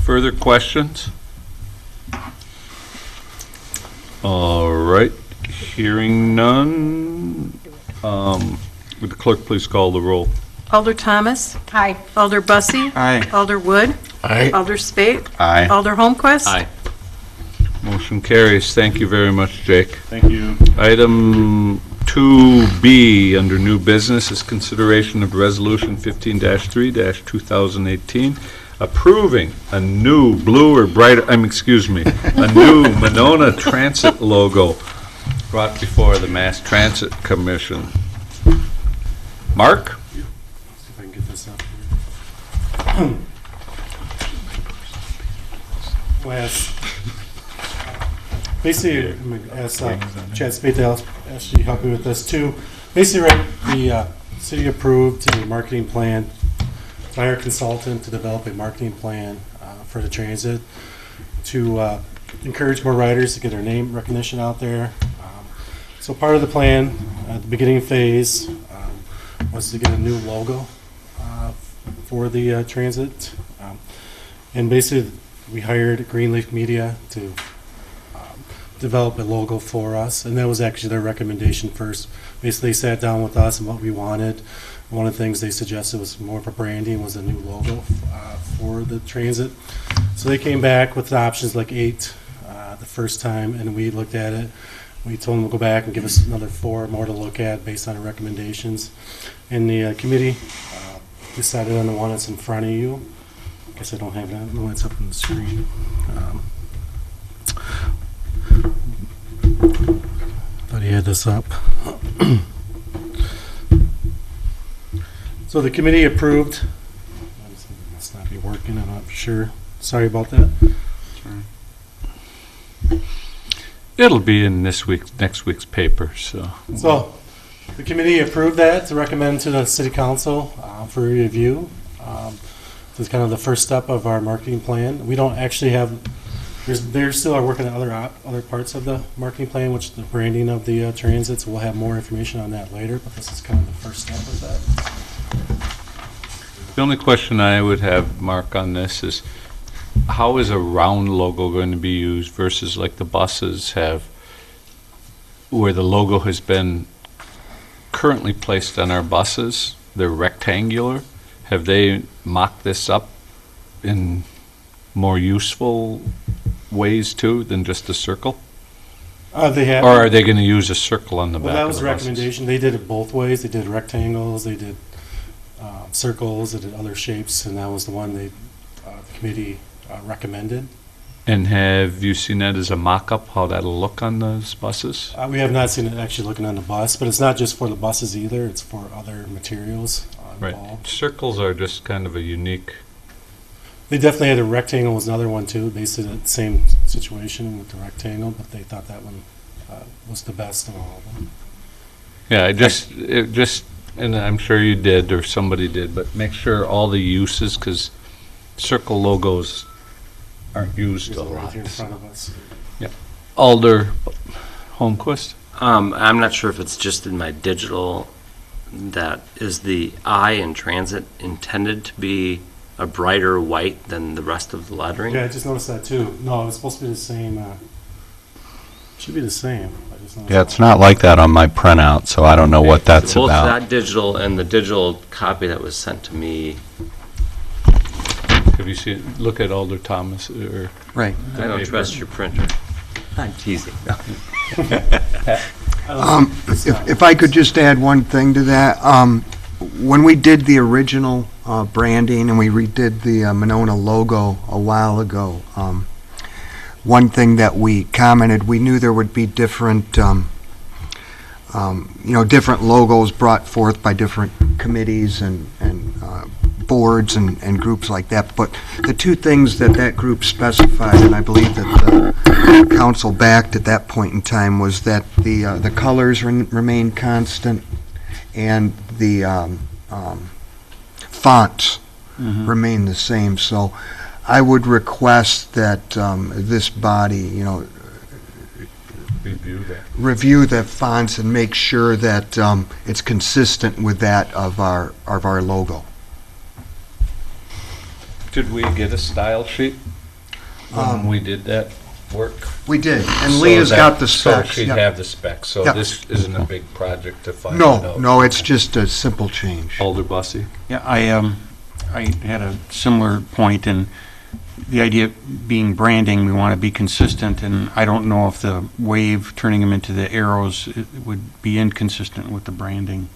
Further questions? All right, hearing none. Would the clerk please call the roll? Alder Thomas. Aye. Alder Bussey. Aye. Alder Wood. Aye. Alder Spate. Aye. Alder Holmquist. Aye. Motion carries. Thank you very much, Jake. Thank you. Item 2B, under new business, is consideration of Resolution 15-3-2018, approving a new blue or bright, a new Monona Transit logo brought before the Mass Transit Commission. Mark? See if I can get this up here. Basically, I'm going to ask Chad Spade to actually help me with this too. Basically, right, the city approved a marketing plan by our consultant to develop a marketing plan for the transit to encourage more riders to get their name recognition out there. So part of the plan, at the beginning phase, was to get a new logo for the transit. And basically, we hired Greenleaf Media to develop a logo for us, and that was actually their recommendation first. Basically, they sat down with us and what we wanted. One of the things they suggested was more of a branding, was a new logo for the transit. So they came back with options like 8 the first time, and we looked at it. We told them to go back and give us another 4 more to look at based on our recommendations. And the committee decided on the one that's in front of you. I guess I don't have that. No, it's up on the screen. Thought he had this up. So the committee approved. Must not be working. I'm not sure. Sorry about that. It'll be in next week's paper, so. So the committee approved that to recommend to the city council for review. This is kind of the first step of our marketing plan. We don't actually have, they still are working on other parts of the marketing plan, which the branding of the transits. We'll have more information on that later, but this is kind of the first step of that. The only question I would have, Mark, on this is, how is a round logo going to be used versus like the buses have, where the logo has been currently placed on our buses? They're rectangular. Have they mocked this up in more useful ways too than just a circle? They have. Or are they going to use a circle on the back? Well, that of was the the buses? recommendation. They did it both ways. They did rectangles, they did circles, they did other shapes, and that was the one the committee recommended. And have you seen that as a mock-up, how that'll look on those buses? We have not seen it actually looking on the bus, but it's not just for the buses either. It's for other materials involved. Right. Circles are just kind of a unique. They definitely had a rectangle was another one too. Basically the same situation with the rectangle, but they thought that one was the best of all of them. Yeah, and I'm sure you did or somebody did, but make sure all the uses, because circle logos aren't used a Here's it right lot. here in front of us. Yep. Alder Holmquist? I'm not sure if it's just in my digital, that is the I in transit intended to be a brighter white than the rest of the lettering? Yeah, I just noticed that too. No, it's supposed to be the same. Should be the same. I just noticed Yeah, it's not like that on my printout, so I don't know what that's Both about. that digital and the digital copy that was sent to me. Have you seen, look at Alder Thomas or? Right. I don't trust your printer. I'm teasing. If I could just add one thing to that, when we did the original branding and we redid the Monona logo a while ago, one thing that we commented, we knew there would be different, different logos brought forth by different committees and boards and groups like that. But the two things that group specified, and I believe that the council backed at that point in time, was that the colors remain constant and the fonts remain the same. So I would request that this body, review the fonts and make sure that it's consistent with that of our logo. Did we get a style sheet when we did that work? We did, and So Leah's that- got the specs. So she'd Yep. have the specs, so Yep. this isn't a big project to find out. No, it's just a simple change. Alder Bussey? Yeah, I had a similar point, and the idea being branding, we want to be consistent, and I don't know if the wave, turning them into the arrows, it would be inconsistent with the branding.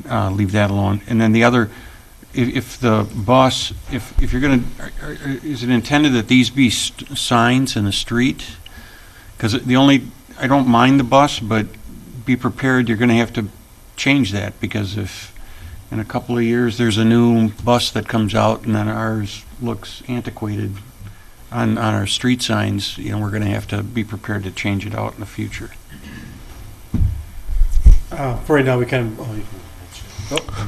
Leave that alone. And then the other, if the bus, if you're going to, is it intended that these be signs in the street? Because I don't mind the bus, but be prepared, you're going to have to change that, because if in a couple of years there's a new bus that comes out and then ours looks antiquated on our street signs, we're going to have to be prepared to change it out in the future. For right now, we kind of.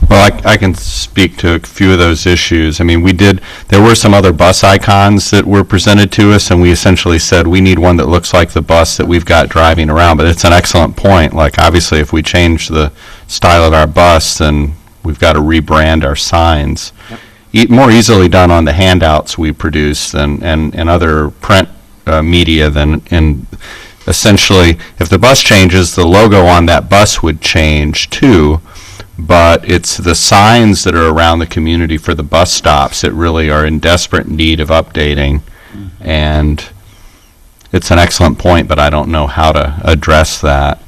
Well, I can speak to a few of those issues. I mean, there were some other bus icons that were presented to us, and we essentially said we need one that looks like the bus that we've got driving around. But it's an excellent point. Like, obviously, if we change the style of our bus, then we've got to rebrand our signs. More easily done on the handouts we produce than, and other print media than in, essentially, if the bus changes, the logo on that bus would change too, but it's the signs that are around the community for the bus stops that really are in desperate need of updating. And it's an excellent point, but I don't know how to address that.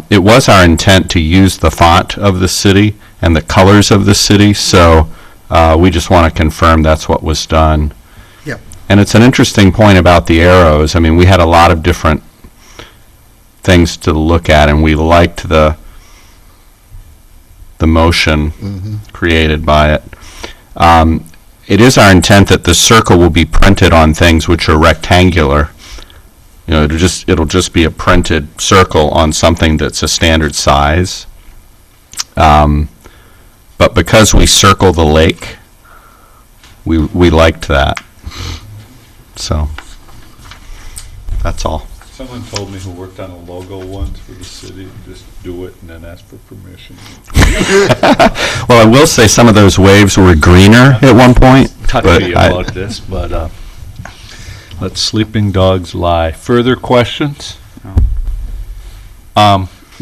It was our intent to use the font of the city and the colors of the city, so we just want to confirm that's what was done. Yep. And it's an interesting point about the arrows. I mean, we had a lot of different things to look at, and we liked the motion created by it. It is our intent that the circle will be printed on things which are rectangular. You know, it'll just be a printed circle on something that's a standard size. But because we circle the lake, we liked that. So that's all. Someone told me who worked on a logo once for the city, just do it and then ask for permission. Well, I will say some of those waves were greener at one point. Touchy about this, but let sleeping dogs lie. Further questions?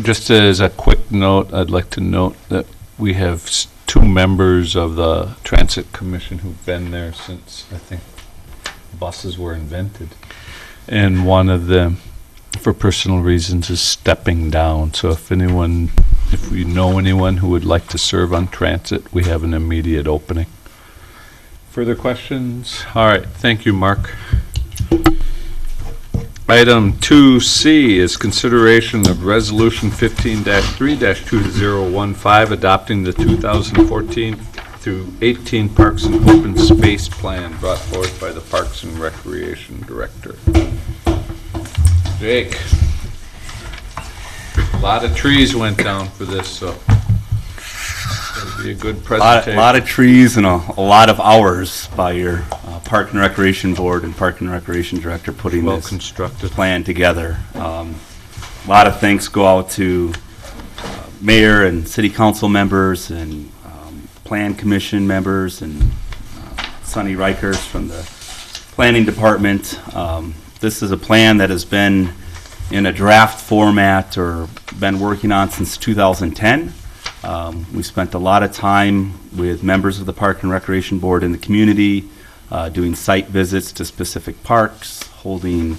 Just as a quick note, I'd like to note that we have two members of the Transit Commission who've been there since, I think, buses were invented. And one of them, for personal reasons, is stepping down. So if we know anyone who would like to serve on transit, we have an immediate opening. Further questions? All right, thank you, Mark. Item 2C is consideration of Resolution 15-3-2015, adopting the 2014 through 18 Parks and Open Space Plan brought forth by the Parks and Recreation Director. Jake. A lot of trees went down for this, so it'll be a good presentation. A lot of trees and a lot of hours by your Park and Recreation Board and Park and Recreation Director putting this plan together. A lot of thanks go out to mayor and city council members and plan commission members and Sonny Reichers from the planning department. This is a plan that has been in a draft format or been working on since 2010. We spent a lot of time with members of the Park and Recreation Board in the community, doing site visits to specific parks, holding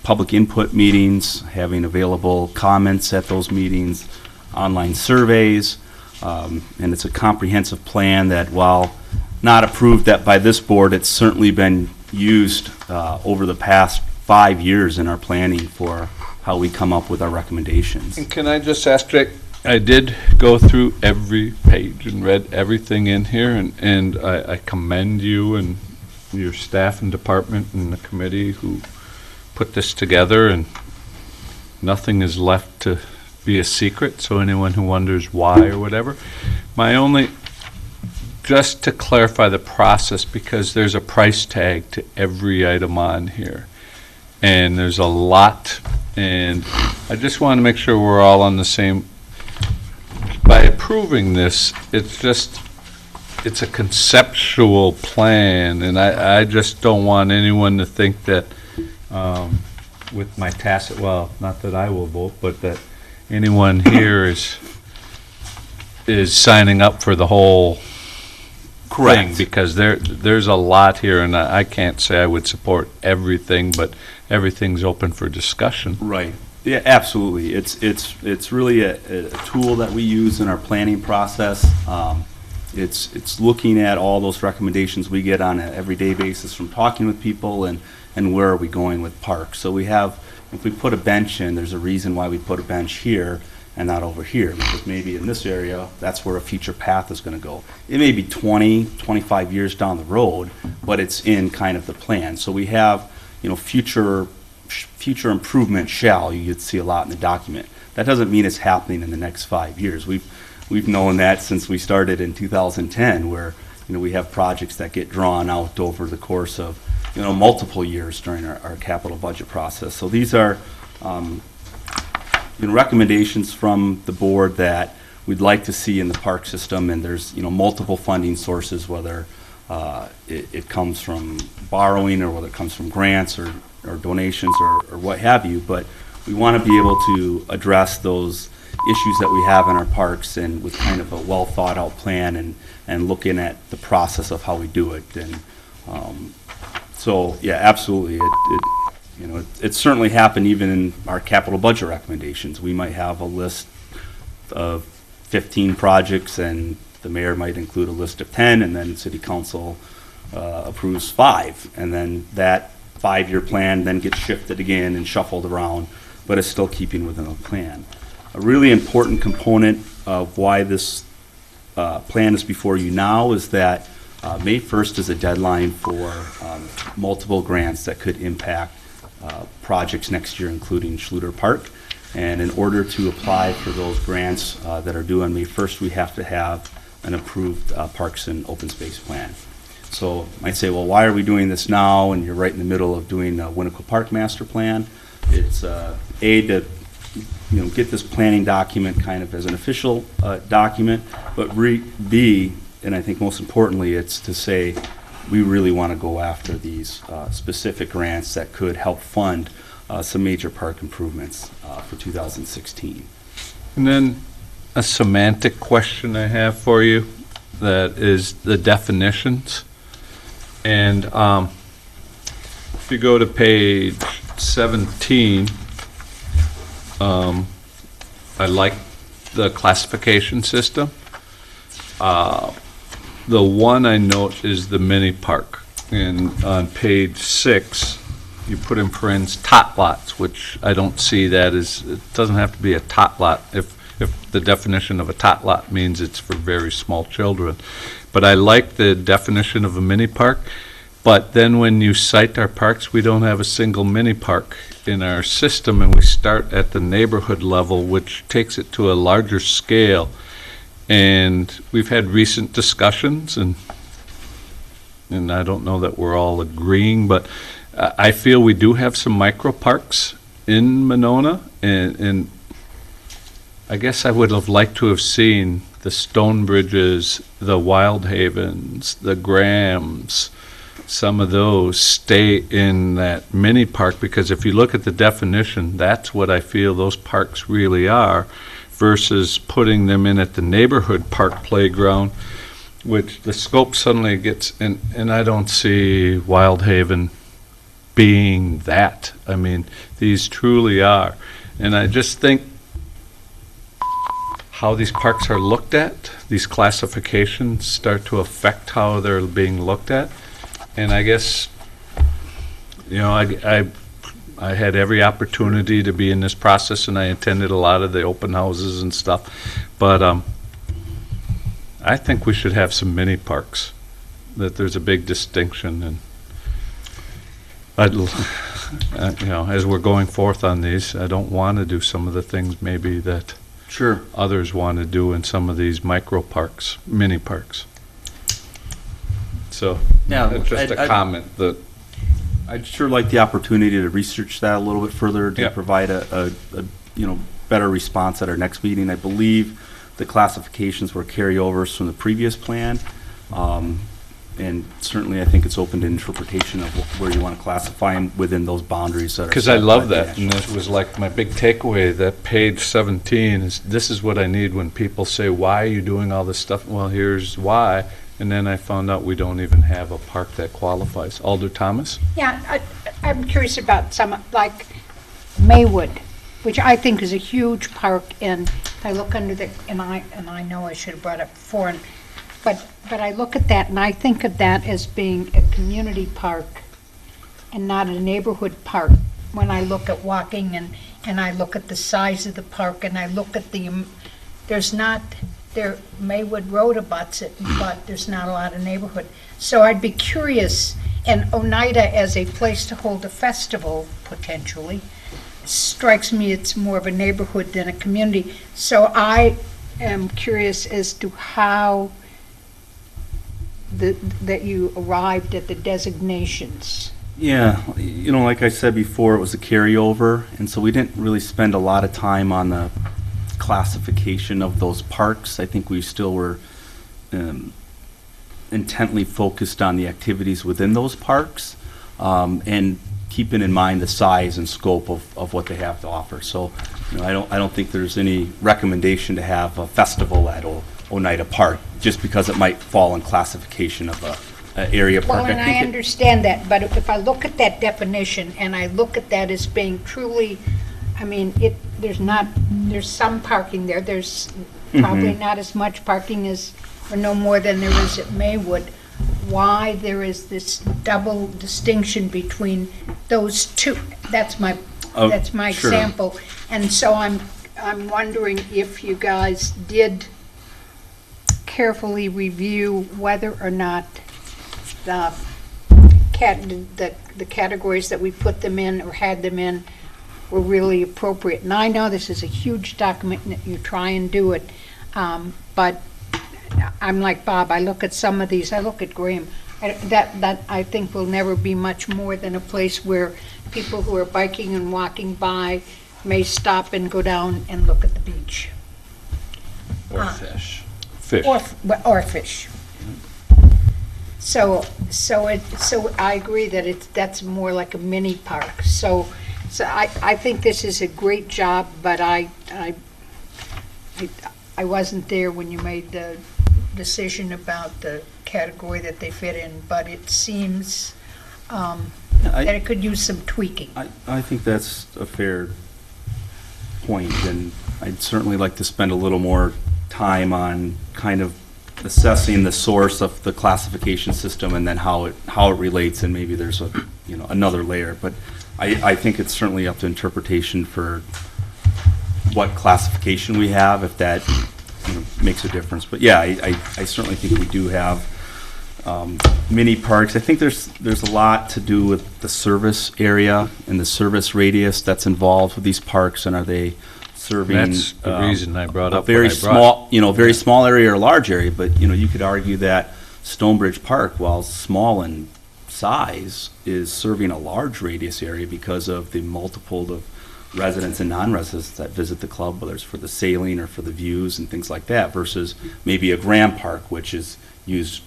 public input meetings, having available comments at those meetings, online surveys, and it's a comprehensive plan that, while not approved by this board, it's certainly been used over the past 5 years in our planning for how we come up with our recommendations. And can I just ask, Jake, I did go through every page and read everything in here, and I commend you and your staff and department and the committee who put this together, and nothing is left to be a secret, so anyone who wonders why or whatever. Just to clarify the process, because there's a price tag to every item on here, and there's a lot, and I just want to make sure we're all on the same. By approving this, it's a conceptual plan, and I just don't want anyone to think that with my tacit, well, not that I will vote, but that anyone here is signing up for the whole thing, because there's a lot here, and I can't say I would support everything, but everything's open for discussion. Right. Yeah, absolutely. It's really a tool that we use in our planning process. It's looking at all those recommendations we get on an everyday basis from talking with people and where are we going with parks. So we have, if we put a bench in, there's a reason why we put a bench here and not over here, because maybe in this area, that's where a future path is going to go. It may be 20, 25 years down the road, but it's in kind of the plan. So we have, future improvement you'd see a lot in the document. That doesn't mean it's happening in the next 5 years. We've known that since we started in 2010, where, we have projects that get drawn out over the course of, multiple years during our capital budget process. So these are, recommendations from the board that we'd like to see in the park system, and there's, multiple funding sources, whether it comes from borrowing or whether it comes from grants or donations or what have you, but we want to be able to address those issues that we have in our parks and with kind of a well thought out plan and looking at the process of how we do it. And so, yeah, absolutely. It certainly happened even in our capital budget recommendations. We might have a list of 15 projects and the mayor might include a list of 10, and then city council approves 5. And then that 5-year plan then gets shifted again and shuffled around, but it's still keeping within the plan. A really important component of why this plan is before you now is that May 1st is a deadline for multiple grants that could impact projects next year, including Schluter Park. And in order to apply for those grants that are due on May 1st, we have to have an approved Parks and Open Space Plan. So you might say, well, why are we doing this now? And you're right in the middle of doing a Winnequa Park Master Plan. It's A, to get this planning document kind of as an official document, but B, and I think most importantly, it's to say we really want to go after these specific grants that could help fund some major park improvements for 2016. And then a semantic question I have for you that is the definitions. And if you go to page 17, I like the classification system. The one I note is the mini park. And on page 6, you put in parentheses tot lots, which I don't see that as, it doesn't have to be a tot lot if the definition of a tot lot means it's for very small children. But I like the definition of a mini park. But then when you cite our parks, we don't have a single mini park in our system, and we start at the neighborhood level, which takes it to a larger scale. And we've had recent discussions, and I don't know that we're all agreeing, but I feel we do have some micro parks in Monona, and I guess I would have liked to have seen the Stonebridges, the Wild Havens, the Grahams, some of those stay in that mini park, because if you look at the definition, that's what I feel those parks really are, versus putting them in at the neighborhood park playground, which the scope suddenly gets, and I don't see Wild Haven being that. I mean, these truly are. And I just think how these parks are looked at, these classifications start to affect how they're being looked at. And I guess, I had every opportunity to be in this process, and I attended a lot of the open houses and stuff. But I think we should have some mini parks, that there's a big distinction. And I'd, as we're going forth on these, I don't want to do some of the things maybe that others want to do in some of these micro parks, mini parks. So, just a comment that I'd sure like the opportunity to research that a little bit further to provide a better response at our next meeting. I believe the classifications were carryovers from the previous plan, and certainly I think it's open to interpretation of where you want to classify them within those boundaries. Because I love that, and this was like my big takeaway, that page 17 is, this is what I need when people say, why are you doing all this stuff? Well, here's why. And then I found out we don't even have a park that qualifies. Alder Thomas? Yeah, I'm curious about some, like Maywood, which I think is a huge park, and I look under the, and I know I should have brought up before, but I look at that and I think of that as being a community park and not a neighborhood park. When I look at walking and I look at the size of the park and I look at Maywood Road abuts it, but there's not a lot of neighborhood. So I'd be curious, and Oneida as a place to hold a festival, potentially, strikes me it's more of a neighborhood than a community. So I am curious as to how that you arrived at the designations. Yeah, like I said before, it was a carryover, and so we didn't really spend a lot of time on the classification of those parks. I think we still were intently focused on the activities within those parks, and keeping in mind the size and scope of what they have to offer. So, I don't think there's any recommendation to have a festival at Oneida Park just because it might fall in classification of a area park. Well, and I think understand that, but if I look at that definition, and I look at that as being truly, I mean, there's some parking there, there's probably not as much parking as, or no more than there is at Maywood. Why there is this double distinction between those two? That's my sure. example. And so I'm wondering if you guys did carefully review whether or not the categories that we put them in or had them in were really appropriate. And I know this is a huge document and that you try and do it, but I'm like Bob, I look at some of these, I look at Graham, that I think will never be much more than a place where people who are biking and walking by may stop and go down and look at the beach. Or fish. Fish. Or fish. So I agree that that's more like a mini park. So I think this is a great job, but I wasn't there when you made the decision about the category that they fit in, but it seems that it could use some tweaking. I think that's a fair point, and I'd certainly like to spend a little more time on kind of assessing the source of the classification system and then how it relates, and maybe there's another layer. But I think it's certainly up to interpretation for what classification we have, if that makes a difference. But yeah, I certainly think we do have mini parks. I think there's a lot to do with the service area and the service radius that's involved with these parks, and are they serving? That's the reason I brought up a very what I brought. very small area or large area. But you could argue that Stonebridge Park, while small in size, is serving a large radius area because of the multiple of residents and non-residents that visit the club, whether it's for the sailing or for the views and things like that, versus maybe a Grand Park, which is used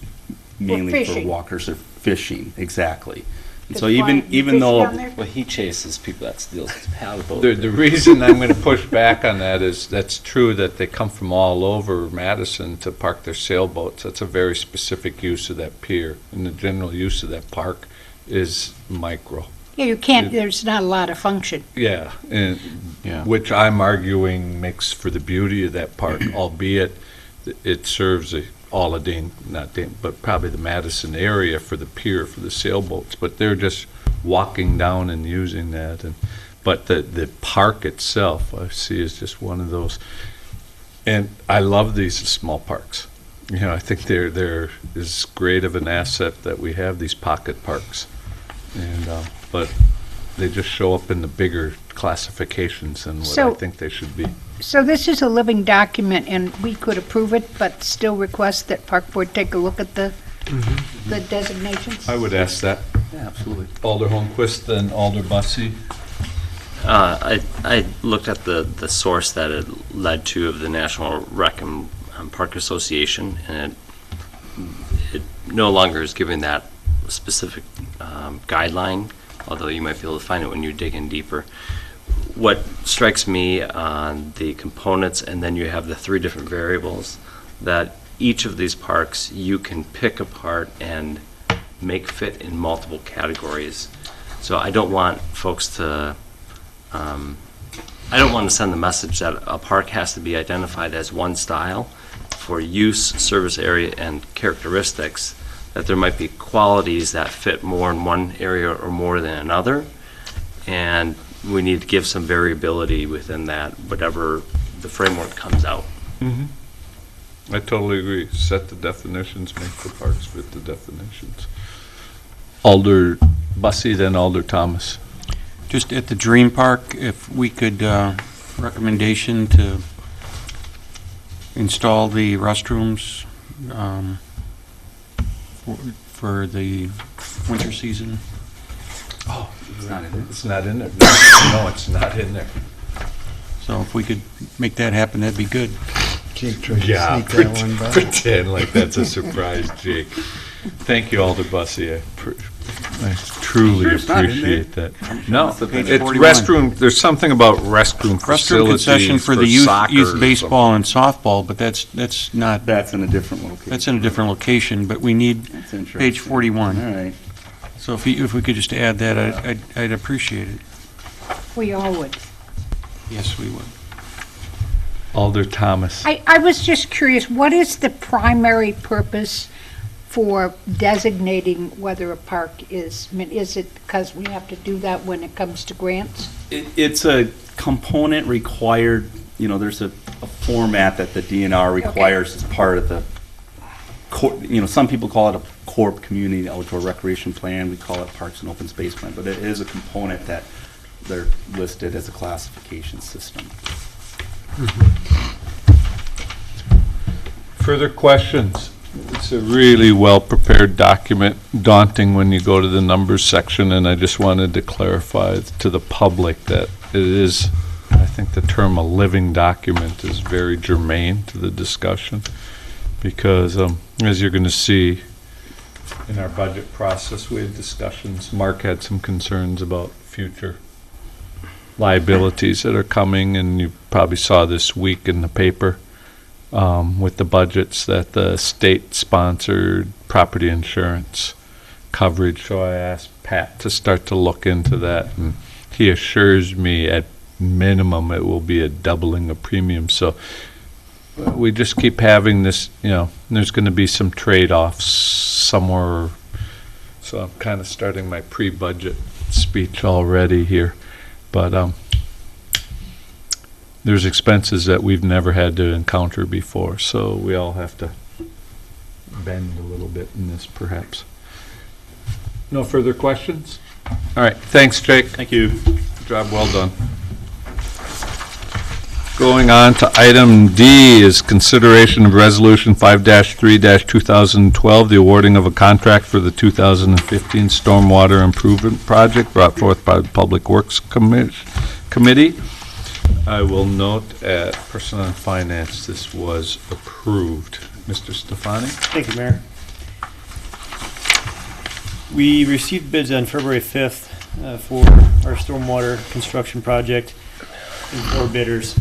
mainly for walkers or fishing. Exactly. And so even though Well, he chases people that steals paddle The reason I'm going to push back on that is that's true that they come from all over Madison to park their sailboats. That's a very specific use of that pier, and the general use of that park is micro. Yeah, you can't, there's not a lot of function. Yeah, and which I'm arguing makes for the beauty of that park, albeit it serves all of Dane, not Dane, but probably the Madison area for the pier, for the sailboats. But they're just walking down and using that. But the park itself, I see, is just one of those. And I love these small parks. I think they're as great of an asset that we have, these pocket parks. And but they just show up in the bigger classifications than what I think they should be. So this is a living document, and we could approve it, but still request that Park Board take a look at the designations? I would ask that. Yeah, absolutely. Alder Holmquist and Alder Bussey. I looked at the source that it led to of the National Rec and Park Association, and it no longer is giving that specific guideline, although you might be able to find it when you dig in deeper. What strikes me on the components, and then you have the three different variables, that each of these parks you can pick apart and make fit in multiple categories. So I don't want folks to, I don't want to send the message that a park has to be identified as one style for use, service area, and characteristics, that there might be qualities that fit more in one area or more than another, and we need to give some variability within that, whatever the framework comes out. I totally agree. Set the definitions, make the parks fit the definitions. Alder Bussey, then Alder Thomas. Just at the Dream Park, if we could, recommendation to install the restrooms for the winter season. Oh, it's not in there. It's not in there. No, it's not in there. So if we could make that happen, that'd be good. Jake tried to Yeah, sneak that one by. pretend like that's a surprise, Jake. Thank you, Alder Bussey. I truly Sure it's not in there. appreciate that. No, It's page it's 41. restroom, there's something about restroom Restroom concession facilities for for the soccer or youth baseball and softball, but that's not, That's in a different location. that's in a different location, but we need That's interesting. page 41. All right. So if we could just add that, I'd appreciate it. We all would. Yes, we would. Alder Thomas. I was just curious, what is the primary purpose for designating whether a park is, I mean, is it because we have to do that when it comes to grants? It's a component required, there's a format that the DNR requires as part of the, some people call it a CORP, Community Outdoor Recreation Plan, we call it Parks and Open Space Plan, but it is a component that they're listed as a classification system. Further questions? It's a really well-prepared document, daunting when you go to the numbers section, and I just wanted to clarify to the public that it is, I think the term a living document is very germane to the discussion, because as you're going to see in our budget process, we had discussions. Mark had some concerns about future liabilities that are coming, and you probably saw this week in the paper with the budgets that the state sponsored property insurance coverage. So I asked Pat to start to look into that, and he assures me at minimum it will be a doubling of premium. So we just keep having this, there's going to be some trade-offs somewhere. So I'm kind of starting my pre-budget speech already here. But there's expenses that we've never had to encounter before, so we all have to bend a little bit in this, perhaps. No further questions? All right, thanks, Jake. Thank you. Good job, well done. Going on to item D is consideration of Resolution 5-3-2012, the awarding of a contract for the 2015 Stormwater Improvement Project brought forth by the Public Works Committee. I will note at Personnel and Finance, this was approved. Mr. Stefani? Thank you, Mayor. We received bids on February 5th for our stormwater construction project and 4 bidders.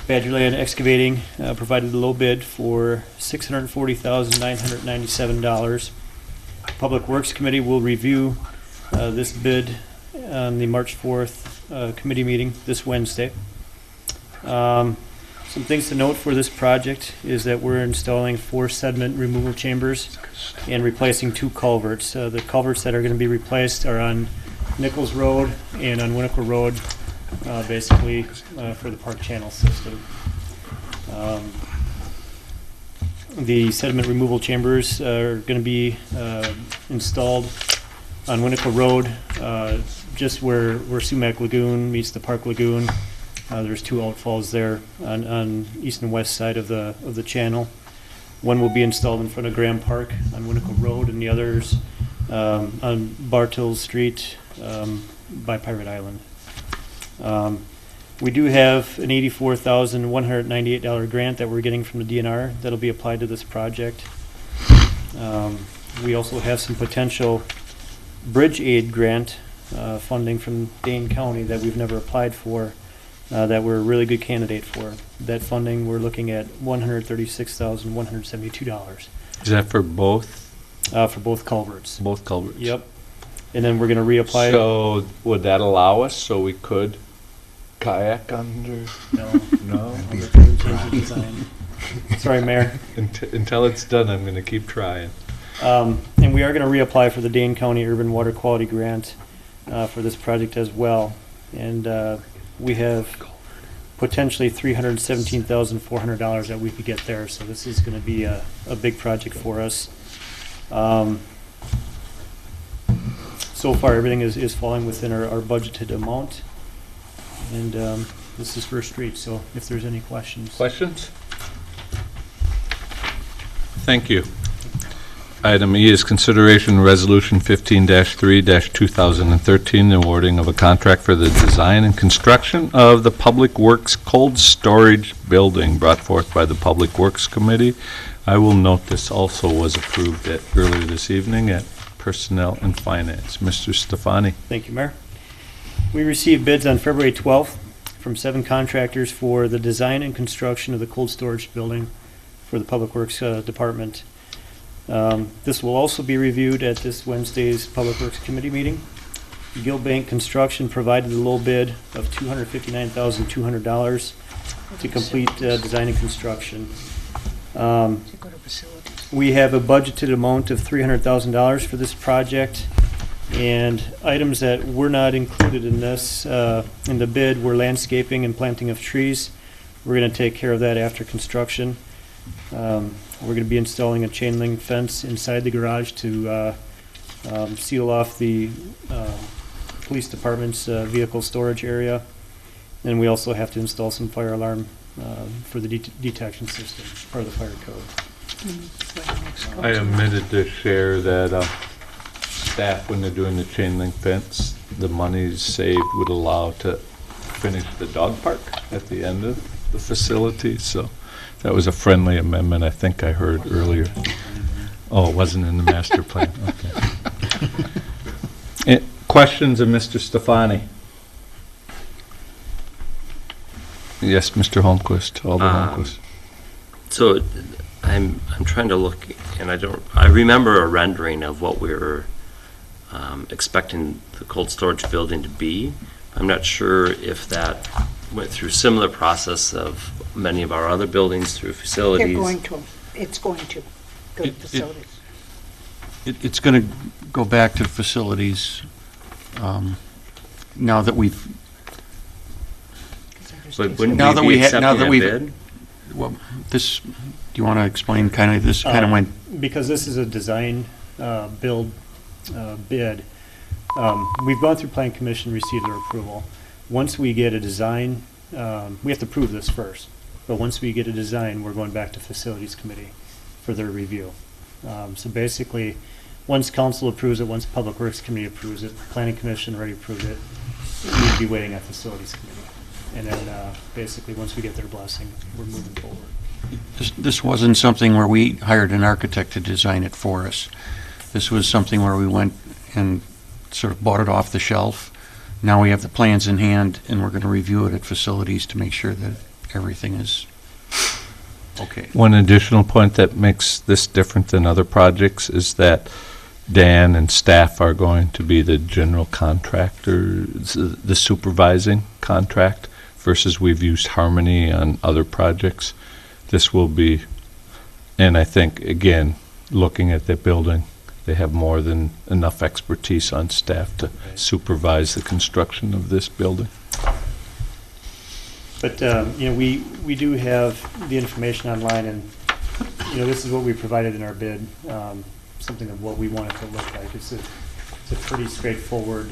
Badgerland Excavating provided the low bid for $640,997. Public Works Committee will review this bid on the March 4th committee meeting this Wednesday. Some things to note for this project is that we're installing 4 sediment removal chambers and replacing 2 culverts. The culverts that are going to be replaced are on Nichols Road and on Winnequa Road, basically for the park channel system. The sediment removal chambers are going to be installed on Winnequa Road, just where Sumac Lagoon meets the Park Lagoon. There's 2 outfalls there on east and west side of the channel. One will be installed in front of Graham Park on Winnequa Road, and the others on Bartels Street by Pirate Island. We do have an $84,198 grant that we're getting from the DNR that'll be applied to this project. We also have some potential bridge aid grant funding from Dane County that we've never applied for, that we're a really good candidate for. That funding, we're looking at $136,172. Is that for both? For both culverts. Both culverts? Yep. And then we're going to reapply. So would that allow us so we could kayak under? No. No? Sorry, Mayor. Until it's done, I'm going to keep trying. And we are going to reapply for the Dane County Urban Water Quality Grant for this project as well. And we have potentially $317,400 that we could get there. So this is going to be a big project for us. So far, everything is falling within our budgeted amount. And this is First Street, so if there's any questions. Questions? Thank you. Item E is consideration resolution 15-3-2013, the awarding of a contract for the design and construction of the Public Works Cold Storage Building brought forth by the Public Works Committee. I will note this also was approved earlier this evening at Personnel and Finance. Mr. Stefani. Thank you, Mayor. We received bids on February 12th from 7 contractors for the design and construction of the cold storage building for the Public Works Department. This will also be reviewed at this Wednesday's Public Works Committee meeting. Gilbank Construction provided a low bid of $259,200 to complete design and construction. We have a budgeted amount of $300,000 for this project, and items that were not included in this, in the bid, were landscaping and planting of trees. We're going to take care of that after construction. We're going to be installing a chain link fence inside the garage to seal off the police department's vehicle storage area. And we also have to install some fire alarm for the detection system, part of the fire code. I omitted to share that staff, when they're doing the chain link fence, the monies saved would allow to finish the dog park at the end of the facility. So that was a friendly amendment I think I heard earlier. Oh, it wasn't in the master plan. Okay. Questions of Mr. Stefani? Yes, Mr. Holmquist, Alder Holmquist. So I'm trying to look, and I remember a rendering of what we were expecting the cold storage building to be. I'm not sure if that went through similar process of many of our other buildings through facilities. It's going to go to facilities. It's going to go back to facilities now that we've. But wouldn't we be accepting a bid? Well, this, do you want to explain kind of this kind of went? Because this is a design build bid. We've gone through Plan Commission, received their approval. Once we get a design, we have to prove this first. But once we get a design, we're going back to Facilities Committee for their review. So basically, once council approves it, once Public Works Committee approves it, Planning Commission already approved it, we'd be waiting at Facilities Committee. And then basically, once we get their blessing, we're moving forward. This wasn't something where we hired an architect to design it for us. This was something where we went and sort of bought it off the shelf. Now we have the plans in hand, and we're going to review it at facilities to make sure that everything is okay. One additional point that makes this different than other projects is that Dan and staff are going to be the general contractor, the supervising contract, versus we've used Harmony on other projects. This will be, and I think, again, looking at the building, they have more than enough expertise on staff to supervise the construction of this building. But, we do have the information online, and, this is what we provided in our bid, something of what we want it to look like. It's a pretty straightforward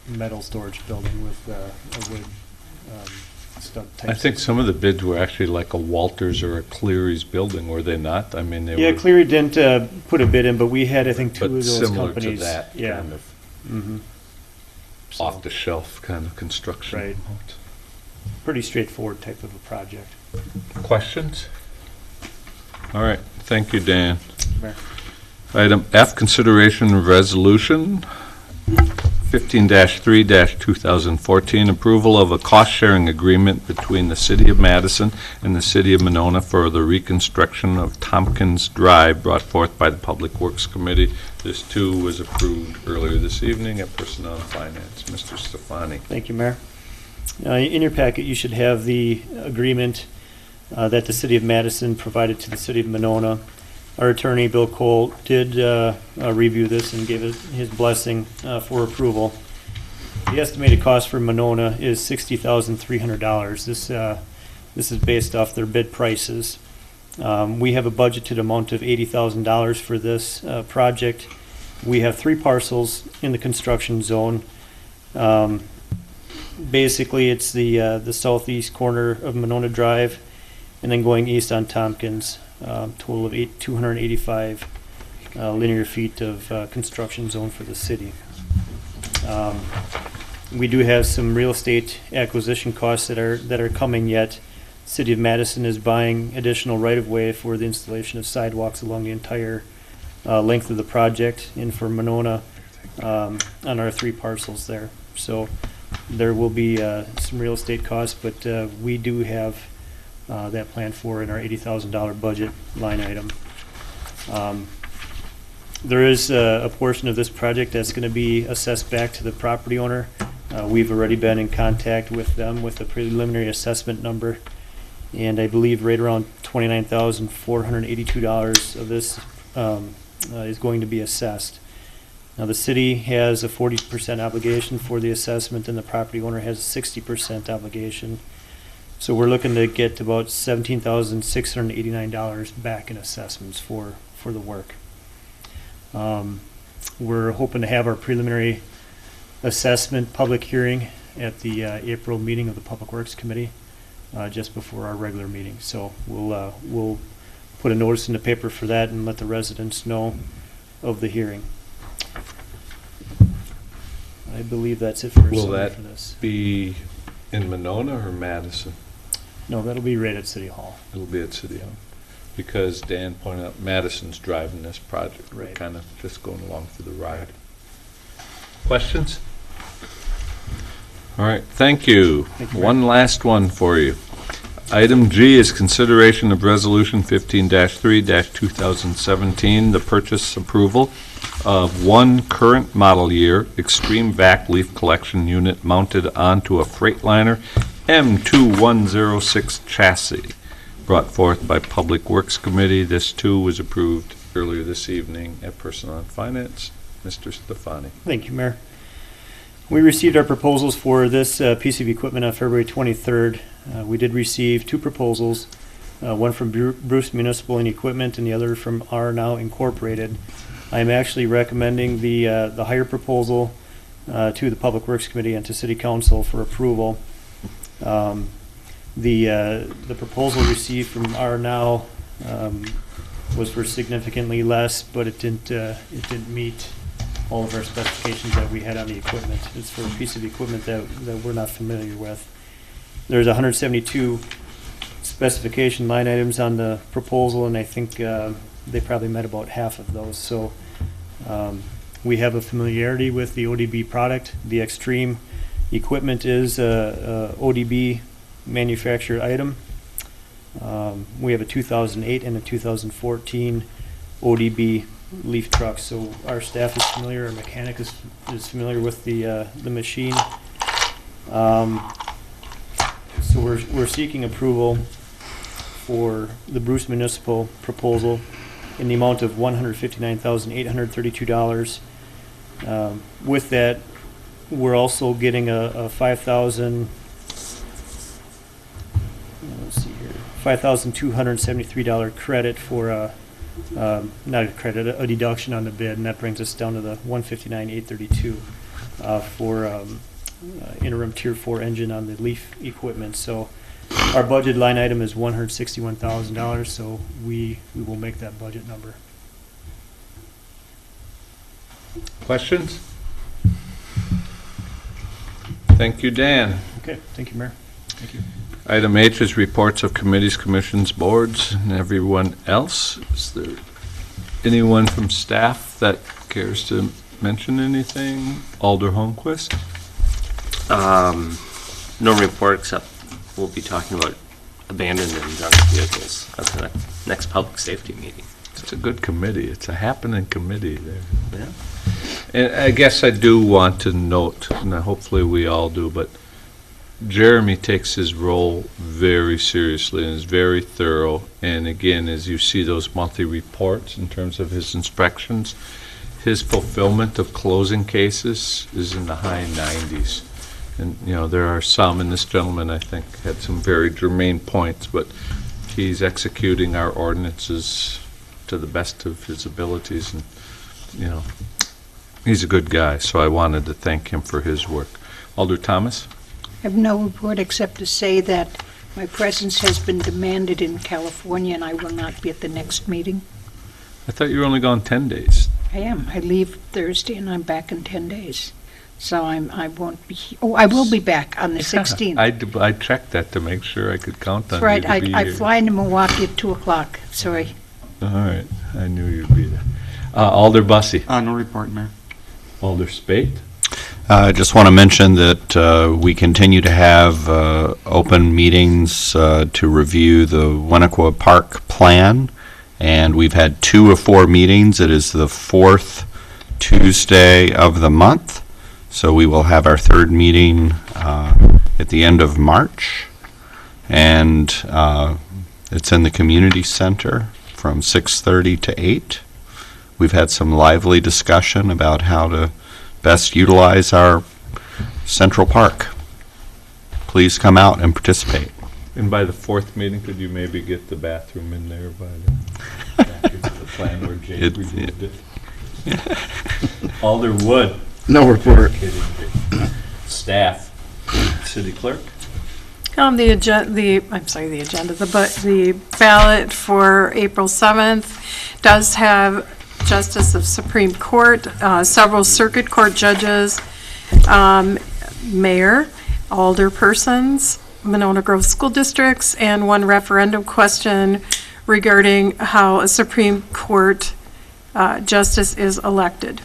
metal storage building with a wood stud type. I think some of the bids were actually like a Walters or a Cleary's building, were they not? I mean, they were. Yeah, Cleary didn't put a bid in, but we had, I think, two of those similar companies. to that kind of off-the-shelf kind of construction. Right. Pretty straightforward type of a project. Questions? All right, thank you, Dan. Mayor. Item F, consideration of resolution 15-3-2014, approval of a cost-sharing agreement between the City of Madison and the City of Monona for the reconstruction of Tompkins Drive brought forth by the Public Works Committee. This too was approved earlier this evening at Personnel and Finance. Mr. Stefani. Thank you, Mayor. In your packet, you should have the agreement that the City of Madison provided to the City of Monona. Our attorney, Bill Cole, did review this and gave it his blessing for approval. The estimated cost for Monona is $60,300. This is based off their bid prices. We have a budgeted amount of $80,000 for this project. We have 3 parcels in the construction zone. Basically, it's the southeast corner of Monona Drive, and then going east on Tompkins. Total of 285 linear feet of construction zone for the city. We do have some real estate acquisition costs that are coming yet. City of Madison is buying additional right-of-way for the installation of sidewalks along the entire length of the project, and for Monona on our 3 parcels there. So there will be some real estate costs, but we do have that planned for in our $80,000 budget line item. There is a portion of this project that's going to be assessed back to the property owner. We've already been in contact with them with the preliminary assessment number, and I believe right around $29,482 of this is going to be assessed. Now, the city has a 40% obligation for the assessment, and the property owner has a 60% obligation. So we're looking to get about $17,689 back in assessments for the work. We're hoping to have our preliminary assessment public hearing at the April meeting of the Public Works Committee, just before our regular meeting. So we'll put a notice in the paper for that and let the residents know of the hearing. I believe that's it for Will summary that for this. be in Monona or Madison? No, that'll be right at City Hall. It'll be at City Hall. Because Dan pointed out, Madison's driving this project. We're Right. kind of just going along for the ride. Questions? All right, thank you. Thank you, One last one for you. Item G is consideration of Resolution 15-3-2017, the purchase approval of one current model year Extreme Vac leaf collection unit mounted onto a Freightliner M2106 chassis, brought forth by Public Works Committee. This too was approved earlier this evening at Personnel and Finance. Mr. Stefani. Thank you, Mayor. We received our proposals for this piece of equipment on February 23rd. We did receive 2 proposals, one from Bruce Municipal and Equipment and the other from R Now Incorporated. I'm actually recommending the higher proposal to the Public Works Committee and to City Council for approval. The proposal received from R Now was for significantly less, but it didn't meet all of our specifications that we had on the equipment. It's for a piece of equipment that we're not familiar with. There's 172 specification line items on the proposal, and I think they probably met about half of those. So we have a familiarity with the ODB product. The Extreme equipment is a ODB manufactured item. We have a 2008 and a 2014 ODB leaf truck, so our staff is familiar, our mechanic is familiar with the machine. So we're seeking approval for the Bruce Municipal proposal in the amount of $159,832. With that, we're also getting a $5,273 credit for not a credit, a deduction on the bid, and that brings us down to the $159,832 for interim Tier 4 engine on the leaf equipment. So our budget line item is $161,000, so we will make that budget number. Questions? Thank you, Dan. Okay, thank you, Mayor. Thank you. Item H is reports of committees, commissions, boards, and everyone else. Is there anyone from staff that cares to mention anything? Alder Holmquist? No report, except we'll be talking about abandoned and junk vehicles at the next public safety meeting. It's a good committee. It's a happening committee there. Yeah. And I guess I do want to note, and hopefully we all do, but Jeremy takes his role very seriously and is very thorough. And again, as you see those monthly reports in terms of his inspections, his fulfillment of closing cases is in the high 90s. And, you know, there are some, and this gentleman, I think, had some very germane points, but he's executing our ordinances to the best of his abilities. And, you know, he's a good guy, so I wanted to thank him for his work. Alder Thomas? I have no report except to say that my presence has been demanded in California and I will not be at the next meeting. I thought you were only gone 10 days. I am. I leave Thursday and I'm back in 10 days. So I won't be, I will be back on the 16th. I checked that to make sure I could count on That's right. you to be I here. fly into Milwaukee at 2 o'clock. Sorry. All right, I knew you'd be there. Alder Bussey. No report, Mayor. Alder Spate. I just want to mention that we continue to have open meetings to review the Winnequa Park plan, and we've had 2 of 4 meetings. It is the 4th Tuesday of the month, so we will have our 3rd meeting at the end of March, and it's in the community center from 6:30 to 8. We've had some lively discussion about how to best utilize our Central Park. Please come out and participate. And by the 4th meeting, could you maybe get the bathroom in there by the, back into the plan where Jake removed it? Alder Wood. No report. Kidding, Jake. Staff. City Clerk. The ballot for April 7th does have Justice of Supreme Court, several circuit court judges, mayor, alderpersons, Monona Grove School Districts, and 1 referendum question regarding how a Supreme Court justice is elected.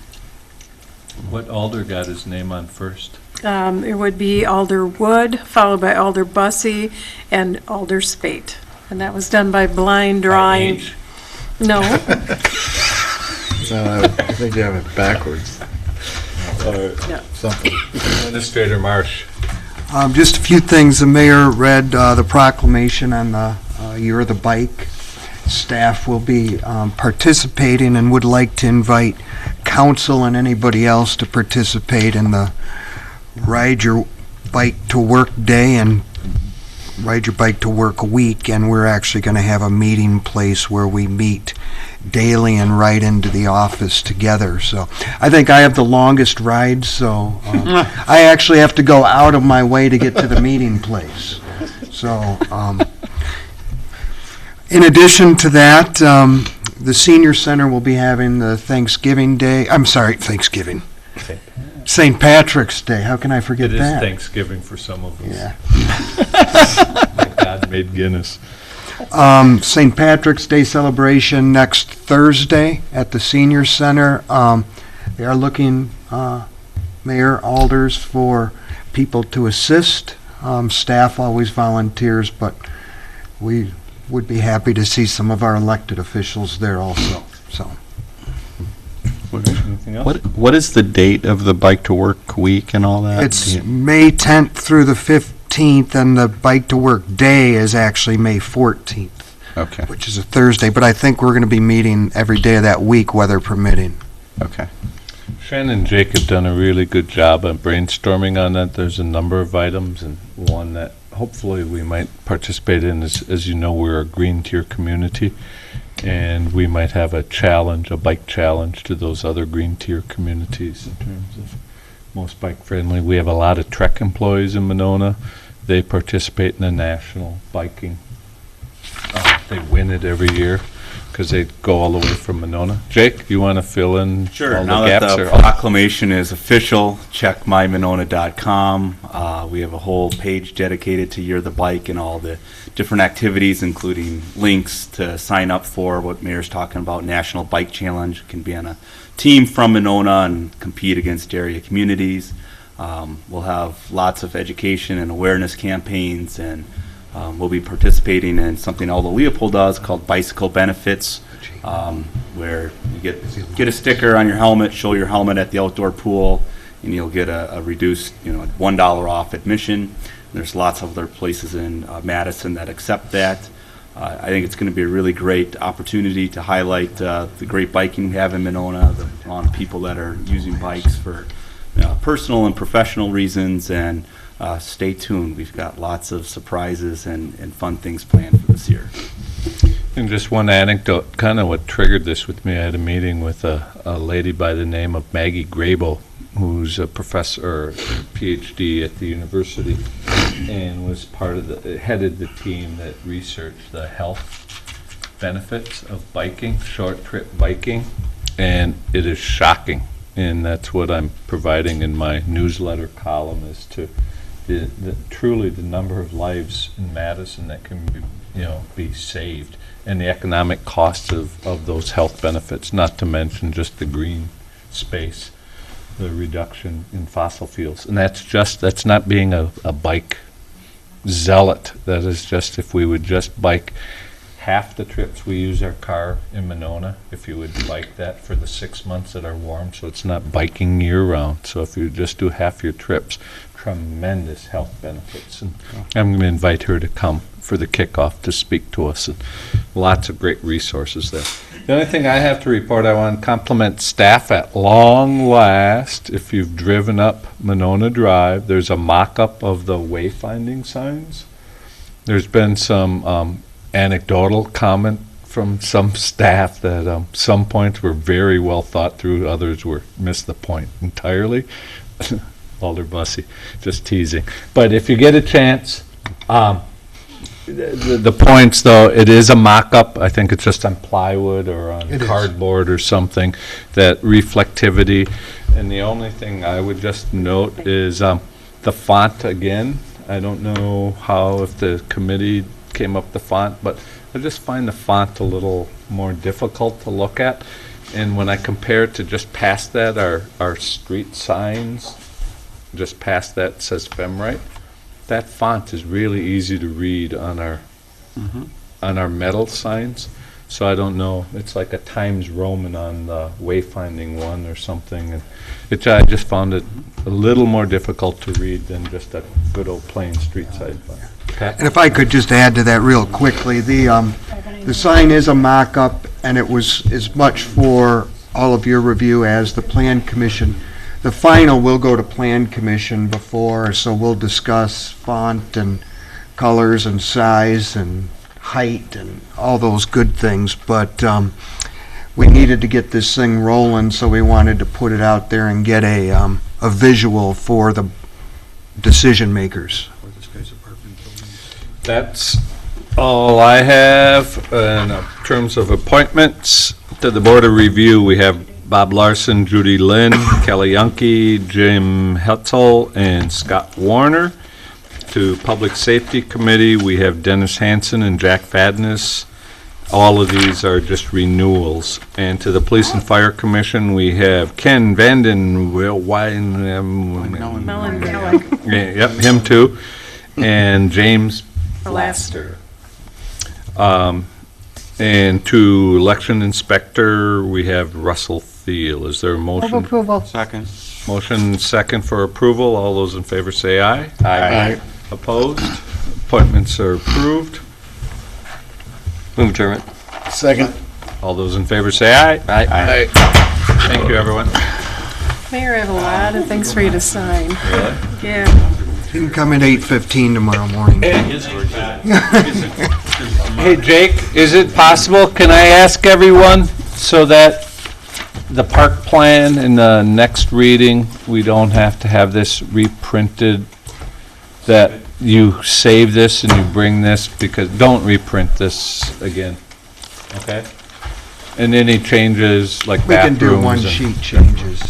What alder got his name on first? It would be Alder Wood, followed by Alder Bussey, and Alder Spate. And that was done by blind drawing. Age. No. I think you have it backwards. Yeah. Something. Administrator Marsh. Just a few things. The mayor read the proclamation on the Year of the Bike. Staff will be participating and would like to invite council and anybody else to participate in the Ride Your Bike to Work Day and Ride Your Bike to Work Week, and we're actually going to have a meeting place where we meet daily and ride into the office together. So I think I have the longest ride, so I actually have to go out of my way to get to the meeting place. So in addition to that, the senior center will be having the Thanksgiving Day, St. Patrick's Day. How can I forget It is that? Thanksgiving for some of us. Yeah. Thank God made Guinness. St. Patrick's Day celebration next Thursday at the Senior Center. They are looking, Mayor, alders, for people to assist. Staff always volunteers, but we would be happy to see some of our elected officials there also. So. Anything else? What is the date of the Bike to Work Week and all that? It's May 10th through the 15th, and the Bike to Work Day is actually May 14th. Okay. Which is a Thursday, but I think we're going to be meeting every day of that week, weather permitting. Okay. Shannon and Jake have done a really good job of brainstorming on that. There's a number of items, and one that hopefully we might participate in is, as you know, we're a green tier community, and we might have a challenge, a bike challenge to those other green tier communities in terms of most bike friendly. We have a lot of Trek employees in Monona. They participate in the national biking. They win it every year because they go all the way from Monona. Jake, you want to fill in Sure. all Now the that gaps? the or- proclamation is official, check mymonona.com. We have a whole page dedicated to Year of the Bike and all the different activities, including links to sign up for what Mayor's talking about, National Bike Challenge. You can be on a team from Monona and compete against area communities. We'll have lots of education and awareness campaigns, and we'll be participating in something Aldo Leopold does called Bicycle Benefits, where you get a sticker on your helmet, show your helmet at the outdoor pool, and you'll get a reduced, $1 off admission. There's lots of other places in Madison that accept that. I think it's going to be a really great opportunity to highlight the great biking we have in Monona, the amount of people that are using bikes for personal and professional reasons, and stay tuned. We've got lots of surprises and fun things planned for this year. And just one anecdote, kind of what triggered this with me, I had a meeting with a lady by the name of Maggie Grable, who's a professor, or PhD at the university, and was headed the team that researched the health benefits of biking, short trip biking, and it is shocking. And that's what I'm providing in my newsletter column, is to truly the number of lives in Madison that can be saved, and the economic costs of those health benefits, not to mention just the green space, the reduction in fossil fuels. And that's not being a bike zealot. That is just, if we would just bike half the trips we use our car in Monona, if you would bike that for the 6 months that are warm, so it's not biking year-round. So if you just do half your trips, tremendous health benefits. And I'm going to invite her to come for the kickoff to speak to us, and lots of great resources there. The only thing I have to report, I want to compliment staff at long last. If you've driven up Monona Drive, there's a mock-up of the wayfinding signs. There's been some anecdotal comment from some staff that some points were very well thought through, others missed the point entirely. Alder Bussey, just teasing. But if you get a chance, the points, though, it is a mock-up. I think it's just on plywood or on cardboard or something, that reflectivity. And the only thing I would just note is the font again. I don't know if the committee came up with the font, but I just find the font a little more difficult to look at. And when I compare it to just past that, our street signs, just past that says Femrite, that font is really easy to read on our metal signs. So I don't know, it's like a Times Roman on the wayfinding one or something. And I just found it a little more difficult to read than just a good old plain street sign. And if I could just add to that real quickly, the sign is a mock-up, and it was as much for all of your review as the Plan Commission. The final will go to Plan Commission before, so we'll discuss font and colors and size and height and all those good things. But we needed to get this thing rolling, so we wanted to put it out there and get a visual for the decision makers. That's all I have in terms of appointments. To the Board of Review, we have Bob Larson, Judy Lynn, Kelly Yunke, Jim Hetzel, and Scott Warner. To Public Safety Committee, we have Dennis Hansen and Jack Fadness. All of these are just renewals. And to the Police and Fire Commission, we have Ken Vanden Yep, him too. And James Blaster. And to Election Inspector, we have Russell Thiel. Is there a motion? Move approval. Second. Motion second for approval. All those in favor say aye. Aye. Opposed? Appointments are approved. Move adjournment. Second. All those in favor say aye. Aye. Thank you, everyone. Mayor, I have a lot of things for you to sign. Really? Yeah. You can come at 8:15 tomorrow morning. Hey, Jake, is it possible, can I ask everyone, so that the park plan in the next reading, we don't have to have this reprinted, that you save this and you bring this, because don't reprint this again, okay? And any changes, like We can bathrooms. do one and- sheet changes.